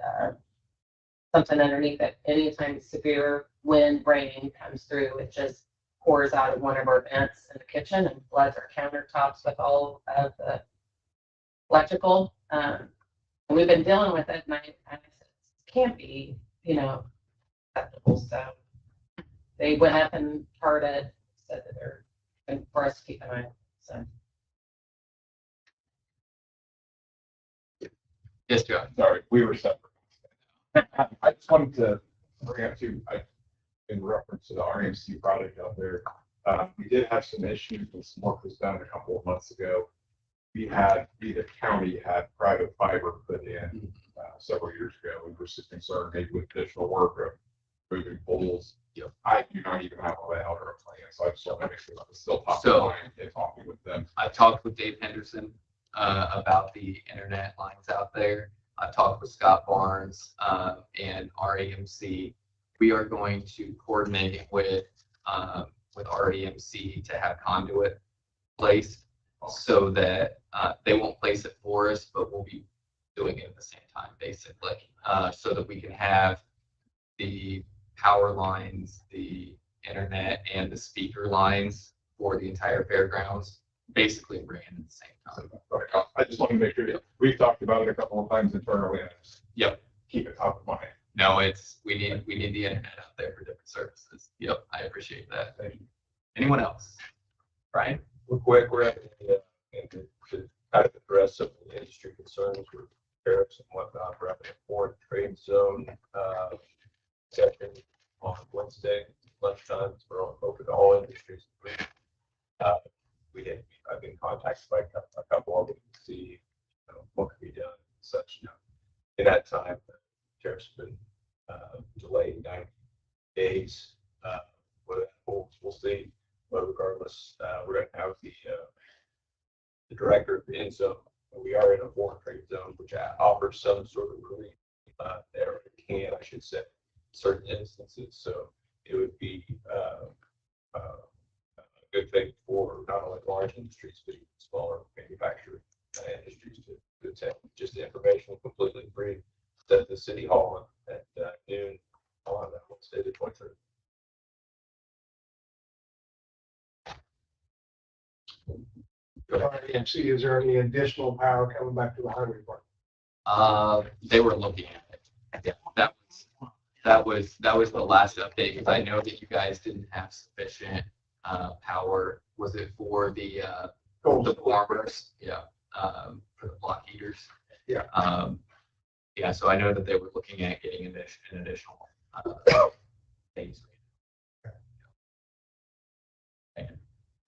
something underneath it, anytime severe wind, rain comes through, it just pours out of one of our vents in the kitchen and floods our countertops with all of the electrical. And we've been dealing with it, and I said, it can't be, acceptable. So they went up and charted, said that they're going for us to keep an eye on. So. Yes, John. Sorry, we were separate. I just wanted to bring up in reference to the RMC project out there. We did have some issues with some work was done a couple of months ago. The county had private fiber put in several years ago. We were just concerned maybe with additional work of moving poles. I do not even have a layout or a plan, so I just want to make sure I'm still top of mind and talking with them. I've talked with Dave Henderson about the internet lines out there. I've talked with Scott Barnes and REMC. We are going to coordinate with REMC to have conduit placed so that they won't place it for us, but we'll be doing it at the same time, basically, so that we can have the power lines, the internet, and the speaker lines for the entire fairgrounds basically ran at the same time. I just want to make sure that we've talked about it a couple of times internally. And yep. Keep it top of mind. no, we need the internet out there for different services. Yep, I appreciate that. Anyone else? Brian? Real quick, we're having to kind of address some of the industry concerns with tariffs and whatnot. We're having a foreign trade zone session on Wednesday lunchtime. We're open to all industries. I've been contacted by a couple of them to see what can be done and such. In that time, the tariffs have been delayed 90 days. Whether that holds, we'll see. But regardless, we're going to have the director of the end zone. We are in a foreign trade zone, which offers some sort of relief there. It can, I should say, certain instances. So it would be a good thing for not only large industries, but even smaller manufacturing industries to attend. Just the information completely free at the city hall at noon on Wednesday the 23rd. And see, is there any additional power coming back to the highway department? They were looking at it. Yeah, that was the last update, because I know that you guys didn't have sufficient power. Was it for the warmers? Yeah, for the block heaters. Yeah. Yeah, so I know that they were looking at getting an additional things.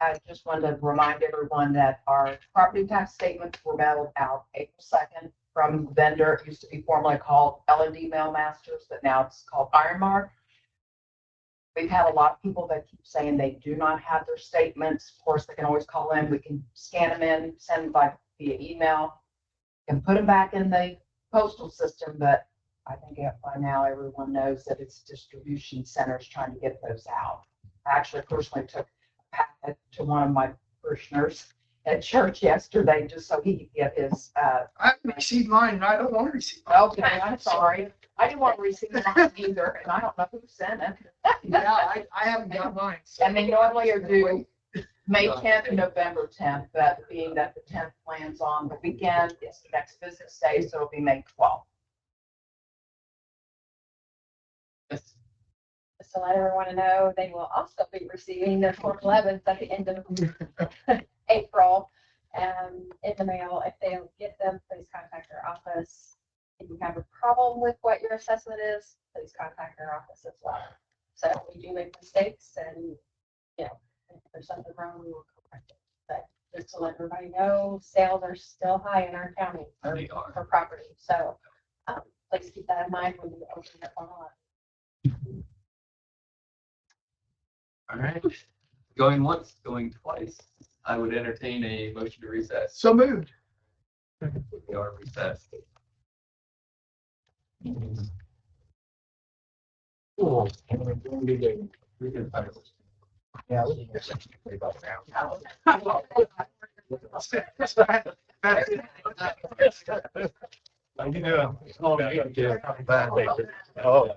I just wanted to remind everyone that our property tax statements were mailed out April 2nd from the vendor. It used to be formerly called L&D Mailmasters, but now it's called Ironmark. We've had a lot of people that keep saying they do not have their statements. Of course, they can always call in. We can scan them in, send them via email, and put them back in the postal system. But I think by now everyone knows that it's distribution centers trying to get those out. I actually personally took packet to one of my parishioners at church yesterday, just so he could get his. I haven't received mine, and I don't want to receive mine. Okay, I'm sorry. I didn't want to receive mine either, and I don't know who sent it. Yeah, I haven't got mine. So. And they normally are due May 10th and November 10th, but being that the 10th lands on the weekend, it's the next business day, so it'll be May 12th. Just to let everyone know, they will also be receiving their Form 11s at the end of April in the mail. If they don't get them, please contact our office. If you have a problem with what your assessment is, please contact our office as well. So we do make mistakes, and if there's something wrong, we will correct it. But just to let everybody know, sales are still high in our county for property. So please keep that in mind when you open it online. All right. Going once, going twice. I would entertain a motion to recess. So moved. We are recessed. Cool. Yeah. Oh.